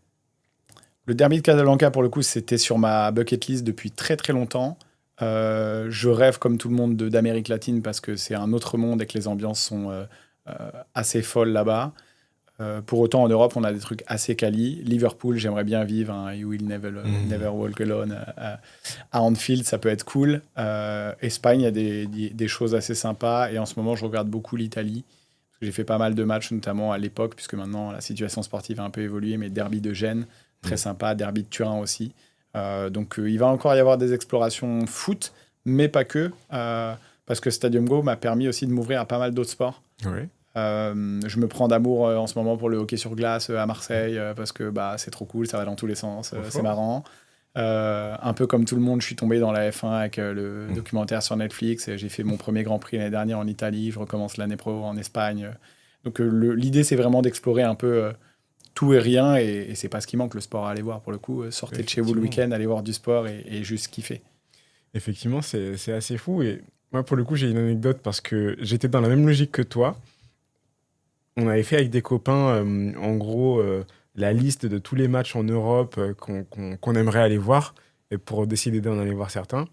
Le derby de Casablanca, pour le coup, c'était sur ma bucket list depuis très très longtemps. Je rêve, comme tout le monde, d'Amérique latine parce que c'est un autre monde et que les ambiances sont assez folles là-bas. Pour autant, en Europe, on a des trucs assez quali. Liverpool, j'aimerais bien vivre un You Will Never Walk Alone à Anfield, ça peut être cool. Espagne, il y a des choses assez sympas. Et en ce moment, je regarde beaucoup l'Italie. J'ai fait pas mal de matchs, notamment à l'époque, puisque maintenant la situation sportive a un peu évolué, mais derby de Gênes, très sympa, derby de Turin aussi. Donc il va encore y avoir des explorations foot, mais pas que, parce que Stadium Go m'a permis aussi de m'ouvrir à pas mal d'autres sports. Oui. Je me prends d'amour en ce moment pour le hockey sur glace à Marseille, parce que c'est trop cool, ça va dans tous les sens, c'est marrant. Un peu comme tout le monde, je suis tombé dans la F1 avec le documentaire sur Netflix. J'ai fait mon premier Grand Prix l'année dernière en Italie. Je recommence l'année pro en Espagne. Donc l'idée, c'est vraiment d'explorer un peu tout et rien. Et c'est pas ce qui manque, le sport à aller voir pour le coup. Sortez de chez vous le week-end, allez voir du sport et juste kiffer. Effectivement, c'est assez fou. Et moi, pour le coup, j'ai une anecdote parce que j'étais dans la même logique que toi. On avait fait avec des copains, en gros, la liste de tous les matchs en Europe qu'on aimerait aller voir, et pour décider d'en aller voir certains.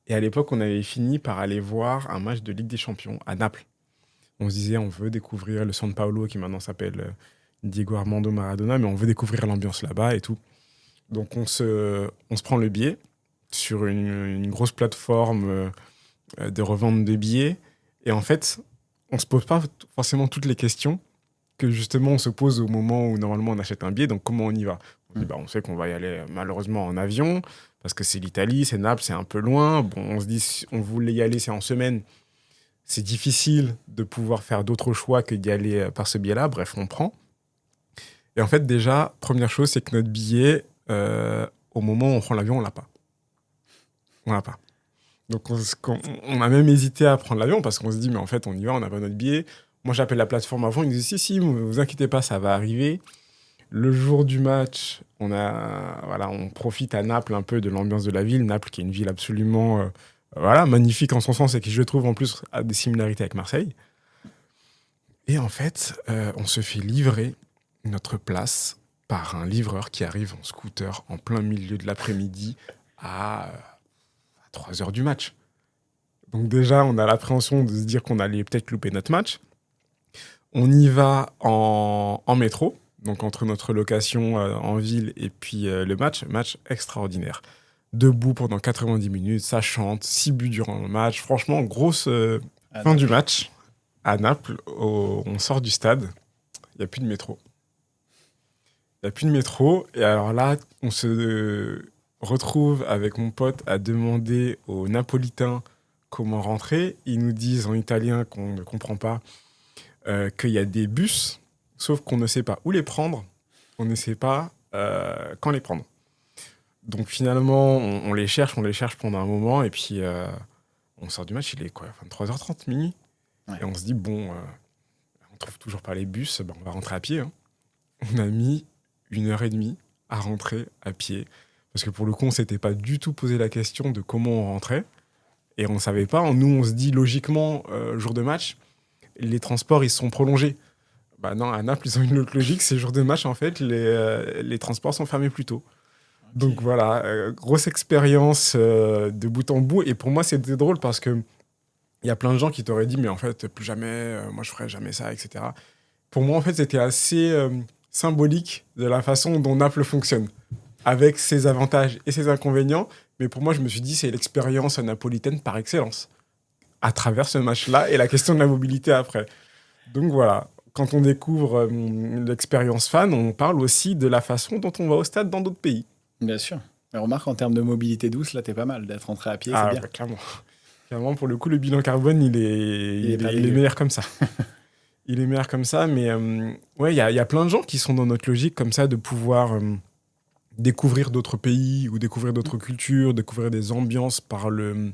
Et à l'époque, on avait fini par aller voir un match de Ligue des Champions à Naples. On se disait, on veut découvrir le San Paolo, qui maintenant s'appelle Diego Armando Maradona, mais on veut découvrir l'ambiance là-bas et tout. Donc on se prend le billet sur une grosse plateforme de revente de billets. Et en fait, on se pose pas forcément toutes les questions que justement on se pose au moment où normalement on achète un billet. Donc comment on y va? On dit, on sait qu'on va y aller malheureusement en avion parce que c'est l'Italie, c'est Naples, c'est un peu loin. Bon, on se dit, on voulait y aller, c'est en semaine. C'est difficile de pouvoir faire d'autres choix que d'y aller par ce biais-là. Bref, on prend. Et en fait, déjà, première chose, c'est que notre billet, au moment où on prend l'avion, on l'a pas. On l'a pas. Donc, on a même hésité à prendre l'avion parce qu'on se dit, mais en fait, on y va, on n'a pas notre billet. Moi, j'appelle la plateforme avant, ils me disent, si, vous inquiétez pas, ça va arriver. Le jour du match, on profite à Naples un peu de l'ambiance de la ville. Naples, qui est une ville absolument magnifique en son sens et qui, je trouve, en plus, a des similarités avec Marseille. Et en fait, on se fait livrer notre place par un livreur qui arrive en scooter en plein milieu de l'après-midi à 3 heures du match. Donc déjà, on a l'appréhension de se dire qu'on allait peut-être louper notre match. On y va en métro, donc entre notre location en ville et puis le match extraordinaire. debout pendant 90 minutes, ça chante, 6 buts durant le match. Franchement, grosse fin du match. À Naples, on sort du stade, il n'y a plus de métro. Il n'y a plus de métro. Et alors là, on se retrouve avec mon pote à demander aux Napolitains comment rentrer. Ils nous disent en italien qu'on ne comprend pas qu'il y a des bus, sauf qu'on ne sait pas où les prendre, on ne sait pas quand les prendre. Donc finalement, on les cherche pendant un moment, et puis on sort du match, il est quoi, 23h30, minuit. Ouais. Et on se dit, bon, on trouve toujours pas les bus, on va rentrer à pied. Hein. On a mis 1h30 à rentrer à pied, parce que pour le coup, on s'était pas du tout posé la question de comment on rentrait, et on savait pas. Nous, on se dit logiquement, jour de match, les transports, ils sont prolongés. Bah non, à Naples, ils ont une autre logique, c'est jour de match, en fait, les transports sont fermés plus tôt. Okay. Donc voilà, grosse expérience de bout en bout, et pour moi, c'était drôle, parce que il y a plein de gens qui t'auraient dit, mais en fait, plus jamais, moi je ferais jamais ça, etc. Pour moi, en fait, c'était assez symbolique de la façon dont Naples fonctionne, avec ses avantages et ses inconvénients. Mais pour moi, je me suis dit, c'est l'expérience napolitaine par excellence, à travers ce match-là, et la question de la mobilité après. Donc voilà, quand on découvre l'expérience fan, on parle aussi de la façon dont on va au stade dans d'autres pays. Bien sûr. Mais remarque, en termes de mobilité douce, là, t'es pas mal. D'être rentré à pied, c'est bien. Bah, clairement. Clairement, pour le coup, le bilan carbone, il est meilleur comme ça. Il est meilleur comme ça, mais ouais, il y a plein de gens qui sont dans notre logique comme ça, de pouvoir découvrir d'autres pays ou découvrir d'autres cultures, découvrir des ambiances par le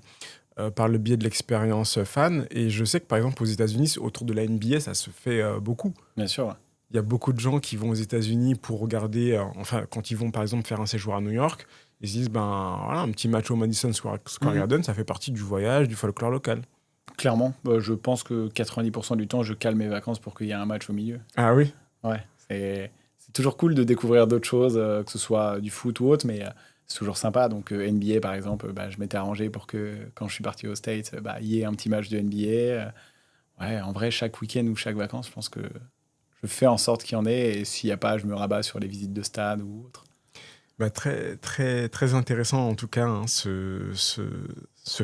biais de l'expérience fan. Et je sais que, par exemple, aux États-Unis, autour de la NBA, ça se fait beaucoup. Bien sûr. Ouais. Il y a beaucoup de gens qui vont aux États-Unis pour regarder, quand ils vont, par exemple, faire un séjour à New York, ils se disent, voilà, un petit match au Madison Square Garden, ça fait partie du voyage, du folklore local. Clairement, je pense que 90% du temps, je cale mes vacances pour qu'il y ait un match au milieu. Ah oui ? Ouais, c'est toujours cool de découvrir d'autres choses, que ce soit du foot ou autre, mais c'est toujours sympa. Donc NBA, par exemple, je m'étais arrangé pour que, quand je suis parti aux States, il y ait un petit match de NBA. Ouais, en vrai, chaque week-end ou chaque vacances, je pense que je fais en sorte qu'il y en ait, et s'il n'y a pas, je me rabats sur les visites de stade ou autre. Très, très, très intéressant en tout cas, hein, ce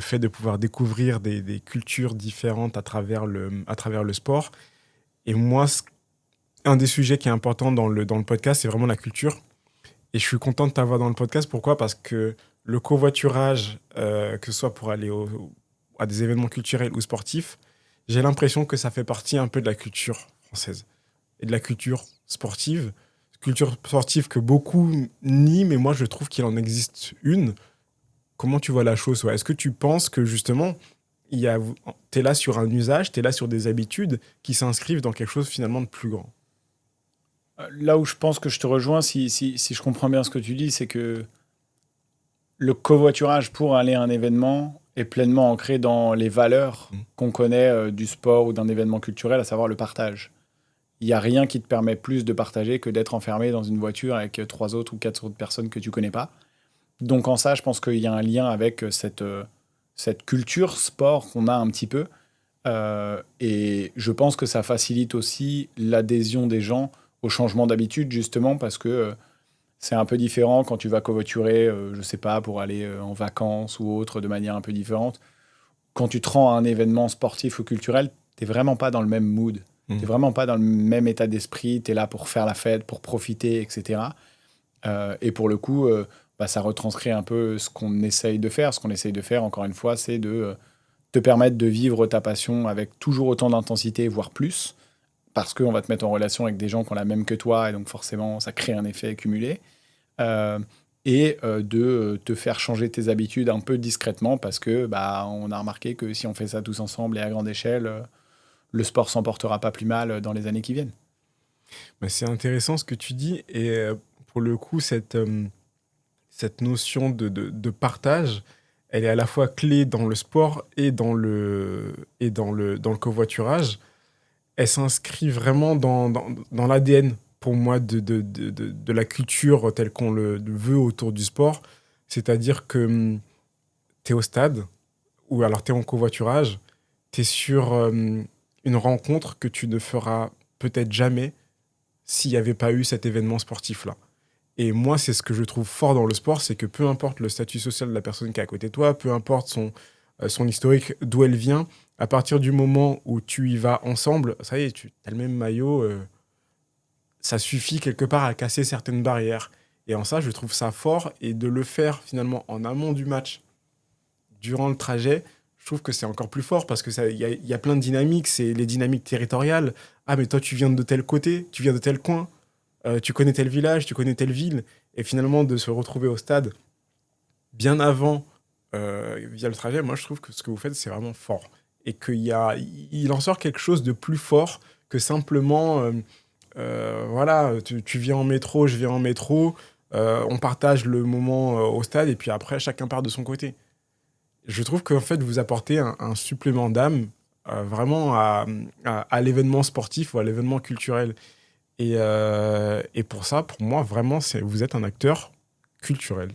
fait de pouvoir découvrir des cultures différentes à travers le sport. Et moi, un des sujets qui est important dans le podcast, c'est vraiment la culture. Et je suis content de t'avoir dans le podcast. Pourquoi ? Parce que le covoiturage, que ce soit pour aller à des événements culturels ou sportifs, j'ai l'impression que ça fait partie un peu de la culture française et de la culture sportive. Culture sportive que beaucoup nient, mais moi je trouve qu'il en existe une. Comment tu vois la chose ? Est-ce que tu penses que justement, t'es là sur un usage, t'es là sur des habitudes qui s'inscrivent dans quelque chose finalement de plus grand ? Là où je pense que je te rejoins, si je comprends bien ce que tu dis, c'est que le covoiturage pour aller à un événement est pleinement ancré dans les valeurs qu'on connaît du sport ou d'un événement culturel, à savoir le partage. Il n'y a rien qui te permet plus de partager que d'être enfermé dans une voiture avec 3 autres ou 4 autres personnes que tu ne connais pas. Donc en ça, je pense qu'il y a un lien avec cette culture sport qu'on a un petit peu. Et je pense que ça facilite aussi l'adhésion des gens au changement d'habitude, justement, parce que c'est un peu différent quand tu vas covoiturer, je ne sais pas, pour aller en vacances ou autre, de manière un peu différente. Quand tu te rends à un événement sportif ou culturel, tu n'es vraiment pas dans le même mood. Tu n'es vraiment pas dans le même état d'esprit. Tu es là pour faire la fête, pour profiter, etc. Et pour le coup, ça retranscrit un peu ce qu'on essaye de faire. Ce qu'on essaye de faire, encore une fois, c'est de te permettre de vivre ta passion avec toujours autant d'intensité, voire plus, parce qu'on va te mettre en relation avec des gens qui ont la même que toi, et donc forcément, ça crée un effet cumulé. Et de te faire changer tes habitudes un peu discrètement, parce que on a remarqué que si on fait ça tous ensemble et à grande échelle, le sport s'en portera pas plus mal dans les années qui viennent. C'est intéressant ce que tu dis, et pour le coup, cette notion de partage, elle est à la fois clé dans le sport et dans le covoiturage. Elle s'inscrit vraiment dans l'ADN, pour moi, de la culture telle qu'on le veut autour du sport. C'est-à-dire que tu es au stade, ou alors tu es en covoiturage, tu es sur une rencontre que tu ne feras peut-être jamais s'il n'y avait pas eu cet événement sportif-là. Et moi, c'est ce que je trouve fort dans le sport, c'est que peu importe le statut social de la personne qui est à côté de toi, peu importe son historique, d'où elle vient, à partir du moment où tu y vas ensemble, ça y est, tu as le même maillot, ça suffit quelque part à casser certaines barrières. Et en ça, je trouve ça fort. Et de le faire finalement en amont du match, durant le trajet, je trouve que c'est encore plus fort parce qu'il y a plein de dynamiques. C'est les dynamiques territoriales. Ah, mais toi, tu viens de tel côté, tu viens de tel coin, tu connais tel village, tu connais telle ville. Et finalement, de se retrouver au stade bien avant, via le trajet, moi, je trouve que ce que vous faites, c'est vraiment fort. Et il en sort quelque chose de plus fort que simplement, voilà, tu viens en métro, je viens en métro, on partage le moment au stade, et puis après, chacun part de son côté. Je trouve qu'en fait, vous apportez un supplément d'âme vraiment à l'événement sportif ou à l'événement culturel. Et pour ça, pour moi, vraiment, vous êtes un acteur culturel.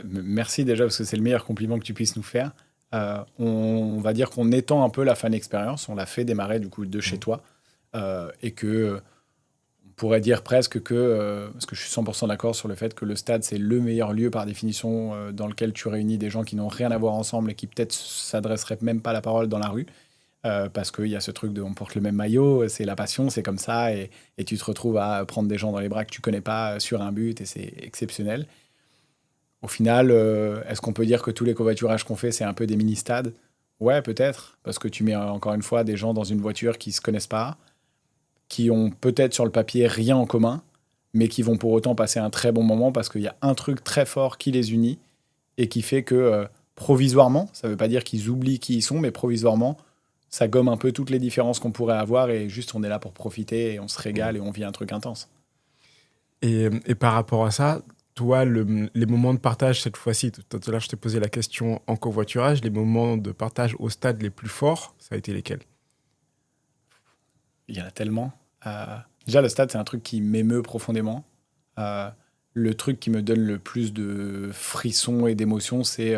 Merci déjà, parce que c'est le meilleur compliment que tu puisses nous faire. On va dire qu'on étend un peu la fan expérience, on l'a fait démarrer du coup de chez toi, et que on pourrait dire presque que, parce que je suis 100% d'accord sur le fait que le stade, c'est le meilleur lieu par définition dans lequel tu réunis des gens qui n'ont rien à voir ensemble et qui peut-être s'adresseraient même pas la parole dans la rue, parce qu'il y a ce truc de on porte le même maillot, c'est la passion, c'est comme ça, et tu te retrouves à prendre des gens dans les bras que tu connais pas sur un but, et c'est exceptionnel. Au final, est-ce qu'on peut dire que tous les covoiturages qu'on fait, c'est un peu des mini-stades? Ouais, peut-être, parce que tu mets encore une fois des gens dans une voiture qui se connaissent pas, qui ont peut-être sur le papier rien en commun, mais qui vont pour autant passer un très bon moment parce qu'il y a un truc très fort qui les unit et qui fait que provisoirement, ça ne veut pas dire qu'ils oublient qui ils sont, mais provisoirement, ça gomme un peu toutes les différences qu'on pourrait avoir et juste on est là pour profiter et on se régale et on vit un truc intense. Et par rapport à ça, toi, les moments de partage cette fois-ci, tout à l'heure je t'ai posé la question en covoiturage, les moments de partage au stade les plus forts, ça a été lesquels? Il y en a tellement. Déjà, le stade, c'est un truc qui m'émeut profondément. Euh, le truc qui me donne le plus de frissons et d'émotions, c'est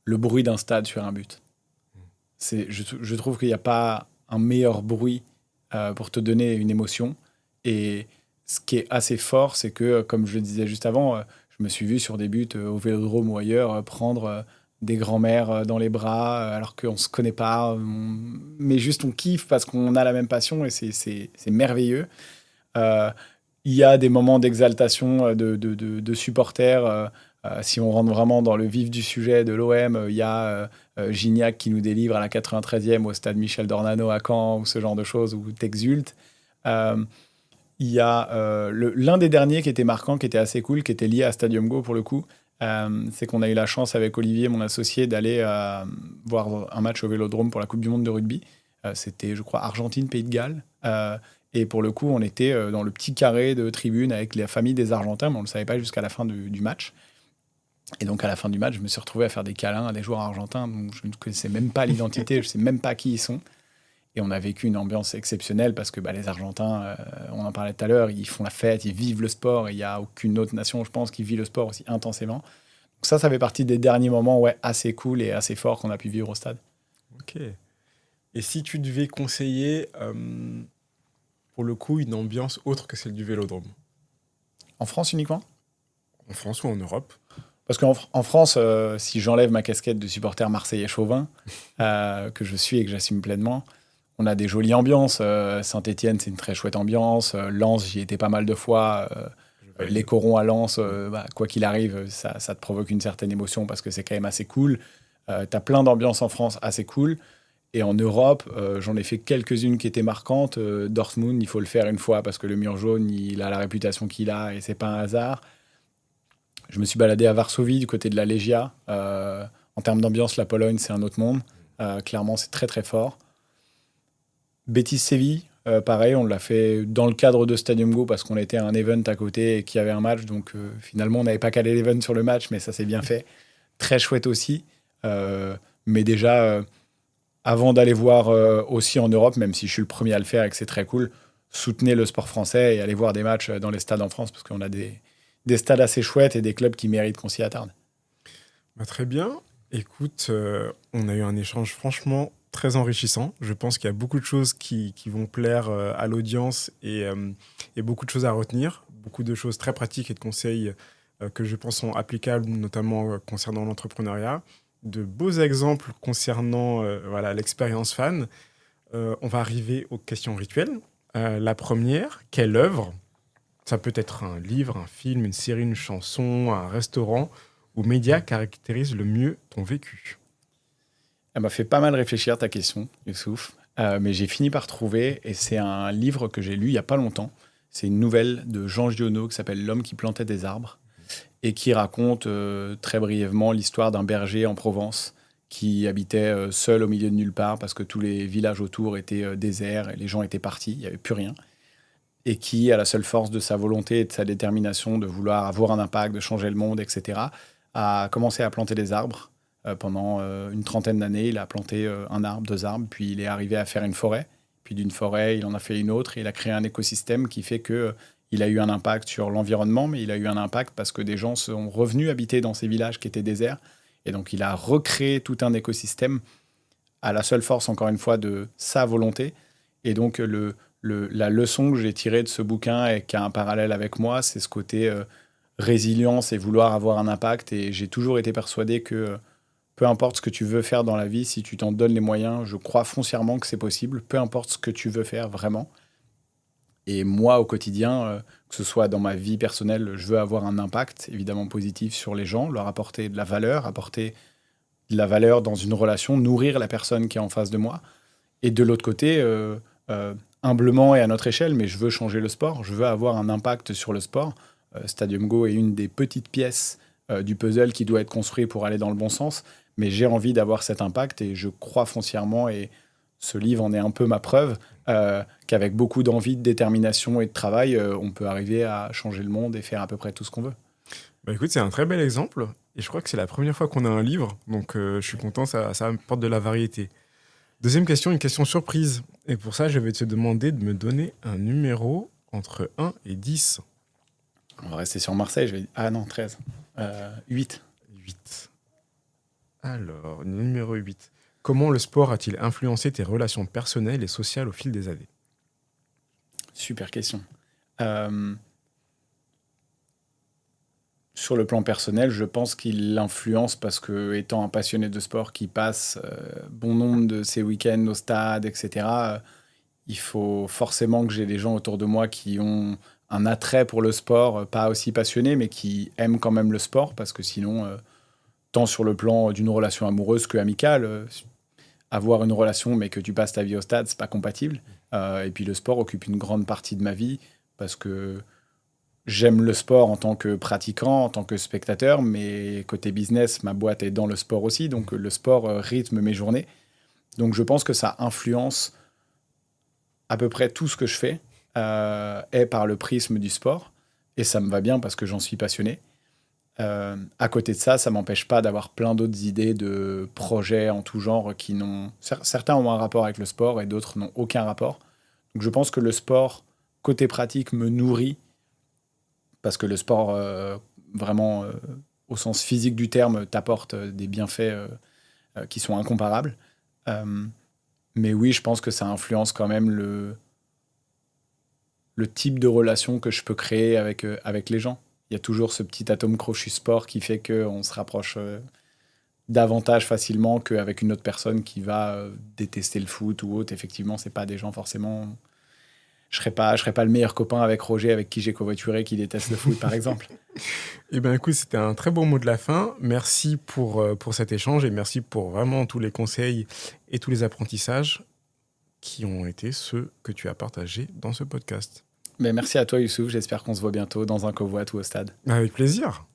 le bruit d'un stade sur un but. Je trouve qu'il n'y a pas un meilleur bruit pour te donner une émotion. Et ce qui est assez fort, c'est que, comme je le disais juste avant, je me suis vu sur des buts au Vélodrome ou ailleurs prendre des grands-mères dans les bras alors qu'on ne se connaît pas. Mais juste on kiffe parce qu'on a la même passion et c'est merveilleux. Euh, il y a des moments d'exaltation de supporters. Si on rentre vraiment dans le vif du sujet de l'OM, il y a Gignac qui nous délivre à la 93e au stade Michel Dornano à Caen, ou ce genre de choses où t'exultes. Euh, il y a l'un des derniers qui était marquant, qui était assez cool, qui était lié à Stadium Go pour le coup. C'est qu'on a eu la chance avec Olivier, mon associé, d'aller voir un match au Vélodrome pour la Coupe du Monde de rugby. C'était, je crois, Argentine-Pays de Galles. Et pour le coup, on était dans le petit carré de tribune avec la famille des Argentins, mais on ne le savait pas jusqu'à la fin du match. Et donc, à la fin du match, je me suis retrouvé à faire des câlins à des joueurs argentins dont je ne connaissais même pas l'identité, je ne sais même pas qui ils sont. Et on a vécu une ambiance exceptionnelle parce que les Argentins, on en parlait tout à l'heure, ils font la fête, ils vivent le sport. Et il n'y a aucune autre nation, je pense, qui vit le sport aussi intensément. Donc ça fait partie des derniers moments assez cool et assez forts qu'on a pu vivre au stade. Ok. Et si tu devais conseiller, pour le coup, une ambiance autre que celle du Vélodrome? En France uniquement? En France ou en Europe? Parce qu'en France, si j'enlève ma casquette de supporter marseillais chauvin, que je suis et que j'assume pleinement, on a des jolies ambiances. Saint-Étienne, c'est une très chouette ambiance. Lens, j'y étais pas mal de fois. Les corons à Lens, quoi qu'il arrive, ça te provoque une certaine émotion parce que c'est quand même assez cool. T'as plein d'ambiances en France assez cool. Et en Europe, j'en ai fait quelques-unes qui étaient marquantes. Dortmund, il faut le faire une fois parce que le mur jaune, il a la réputation qu'il a et c'est pas un hasard. Je me suis baladé à Varsovie, du côté de la Legia. En termes d'ambiance, la Pologne, c'est un autre monde. Clairement, c'est très très fort. Betis-Séville, pareil, on l'a fait dans le cadre de Stadium Go parce qu'on était à un event à côté et qu'il y avait un match. Donc finalement, on n'avait pas calé l'event sur le match, mais ça s'est bien fait. Très chouette aussi. Mais déjà, avant d'aller voir aussi en Europe, même si je suis le premier à le faire et que c'est très cool, soutenez le sport français et allez voir des matchs dans les stades en France parce qu'on a des stades assez chouettes et des clubs qui méritent qu'on s'y attarde. Très bien. Écoute, on a eu un échange franchement très enrichissant. Je pense qu'il y a beaucoup de choses qui vont plaire à l'audience et beaucoup de choses à retenir, beaucoup de choses très pratiques et de conseils que je pense sont applicables, notamment concernant l'entrepreneuriat. De beaux exemples concernant voilà, l'expérience fan. On va arriver aux questions rituelles. La première, quelle œuvre, ça peut être un livre, un film, une série, une chanson, un restaurant ou média caractérise le mieux ton vécu? Elle m'a fait pas mal réfléchir ta question, Youssouf. Mais j'ai fini par trouver, et c'est un livre que j'ai lu il y a pas longtemps. C'est une nouvelle de Jean Giono qui s'appelle L'homme qui plantait des arbres et qui raconte très brièvement l'histoire d'un berger en Provence qui habitait seul au milieu de nulle part parce que tous les villages autour étaient déserts et les gens étaient partis, il n'y avait plus rien. Et qui, à la seule force de sa volonté et de sa détermination de vouloir avoir un impact, de changer le monde, etc., a commencé à planter des arbres. Pendant une trentaine d'années, il a planté un arbre, deux arbres, puis il est arrivé à faire une forêt. Puis d'une forêt, il en a fait une autre, et il a créé un écosystème qui fait que il a eu un impact sur l'environnement, mais il a eu un impact parce que des gens sont revenus habiter dans ces villages qui étaient déserts. Et donc, il a recréé tout un écosystème à la seule force, encore une fois, de sa volonté. Et donc, la leçon que j'ai tirée de ce bouquin et qui a un parallèle avec moi, c'est ce côté résilience et vouloir avoir un impact. Et j'ai toujours été persuadé que peu importe ce que tu veux faire dans la vie, si tu t'en donnes les moyens, je crois foncièrement que c'est possible, peu importe ce que tu veux faire vraiment. Et moi, au quotidien, que ce soit dans ma vie personnelle, je veux avoir un impact évidemment positif sur les gens, leur apporter de la valeur, apporter de la valeur dans une relation, nourrir la personne qui est en face de moi. Et de l'autre côté, humblement et à notre échelle, mais je veux changer le sport, je veux avoir un impact sur le sport. Stadium Go est une des petites pièces du puzzle qui doit être construit pour aller dans le bon sens, mais j'ai envie d'avoir cet impact et je crois foncièrement, et ce livre en est un peu ma preuve, qu'avec beaucoup d'envie, de détermination et de travail, on peut arriver à changer le monde et faire à peu près tout ce qu'on veut. Bah écoute, c'est un très bel exemple. Et je crois que c'est la première fois qu'on a un livre. Donc je suis content, ça apporte de la variété. Deuxième question, une question surprise. Et pour ça, je vais te demander de me donner un numéro entre 1 et 10. On va rester sur Marseille, je vais dire... Ah non, 13. 8. 8. Alors, numéro 8. Comment le sport a-t-il influencé tes relations personnelles et sociales au fil des années? Super question. Sur le plan personnel, je pense qu'il l'influence parce que, étant un passionné de sport qui passe bon nombre de ses week-ends au stade, etc., il faut forcément que j'ai des gens autour de moi qui ont un attrait pour le sport, pas aussi passionné, mais qui aiment quand même le sport, parce que sinon, tant sur le plan d'une relation amoureuse que amicale, avoir une relation mais que tu passes ta vie au stade, c'est pas compatible. Et puis le sport occupe une grande partie de ma vie, parce que j'aime le sport en tant que pratiquant, en tant que spectateur, mais côté business, ma boîte est dans le sport aussi, donc le sport rythme mes journées. Donc je pense que ça influence à peu près tout ce que je fais, est par le prisme du sport, et ça me va bien parce que j'en suis passionné. À côté de ça, ça m'empêche pas d'avoir plein d'autres idées de projets en tout genre qui n'ont... Certains ont un rapport avec le sport et d'autres n'ont aucun rapport. Donc je pense que le sport, côté pratique, me nourrit, parce que le sport, vraiment, au sens physique du terme, t'apporte des bienfaits qui sont incomparables. Mais oui, je pense que ça influence quand même le type de relation que je peux créer avec les gens. Il y a toujours ce petit atome crochu sport qui fait qu'on se rapproche davantage facilement qu'avec une autre personne qui va détester le foot ou autre. Effectivement, c'est pas des gens forcément... Je serais pas le meilleur copain avec Roger, avec qui j'ai covoituré, qui déteste le foot, par exemple. Eh bien, écoute, c'était un très bon mot de la fin. Merci pour cet échange et merci pour vraiment tous les conseils et tous les apprentissages qui ont été ceux que tu as partagés dans ce podcast. Mais merci à toi, Youssouf. J'espère qu'on se voit bientôt dans un covoit ou au stade. Avec plaisir.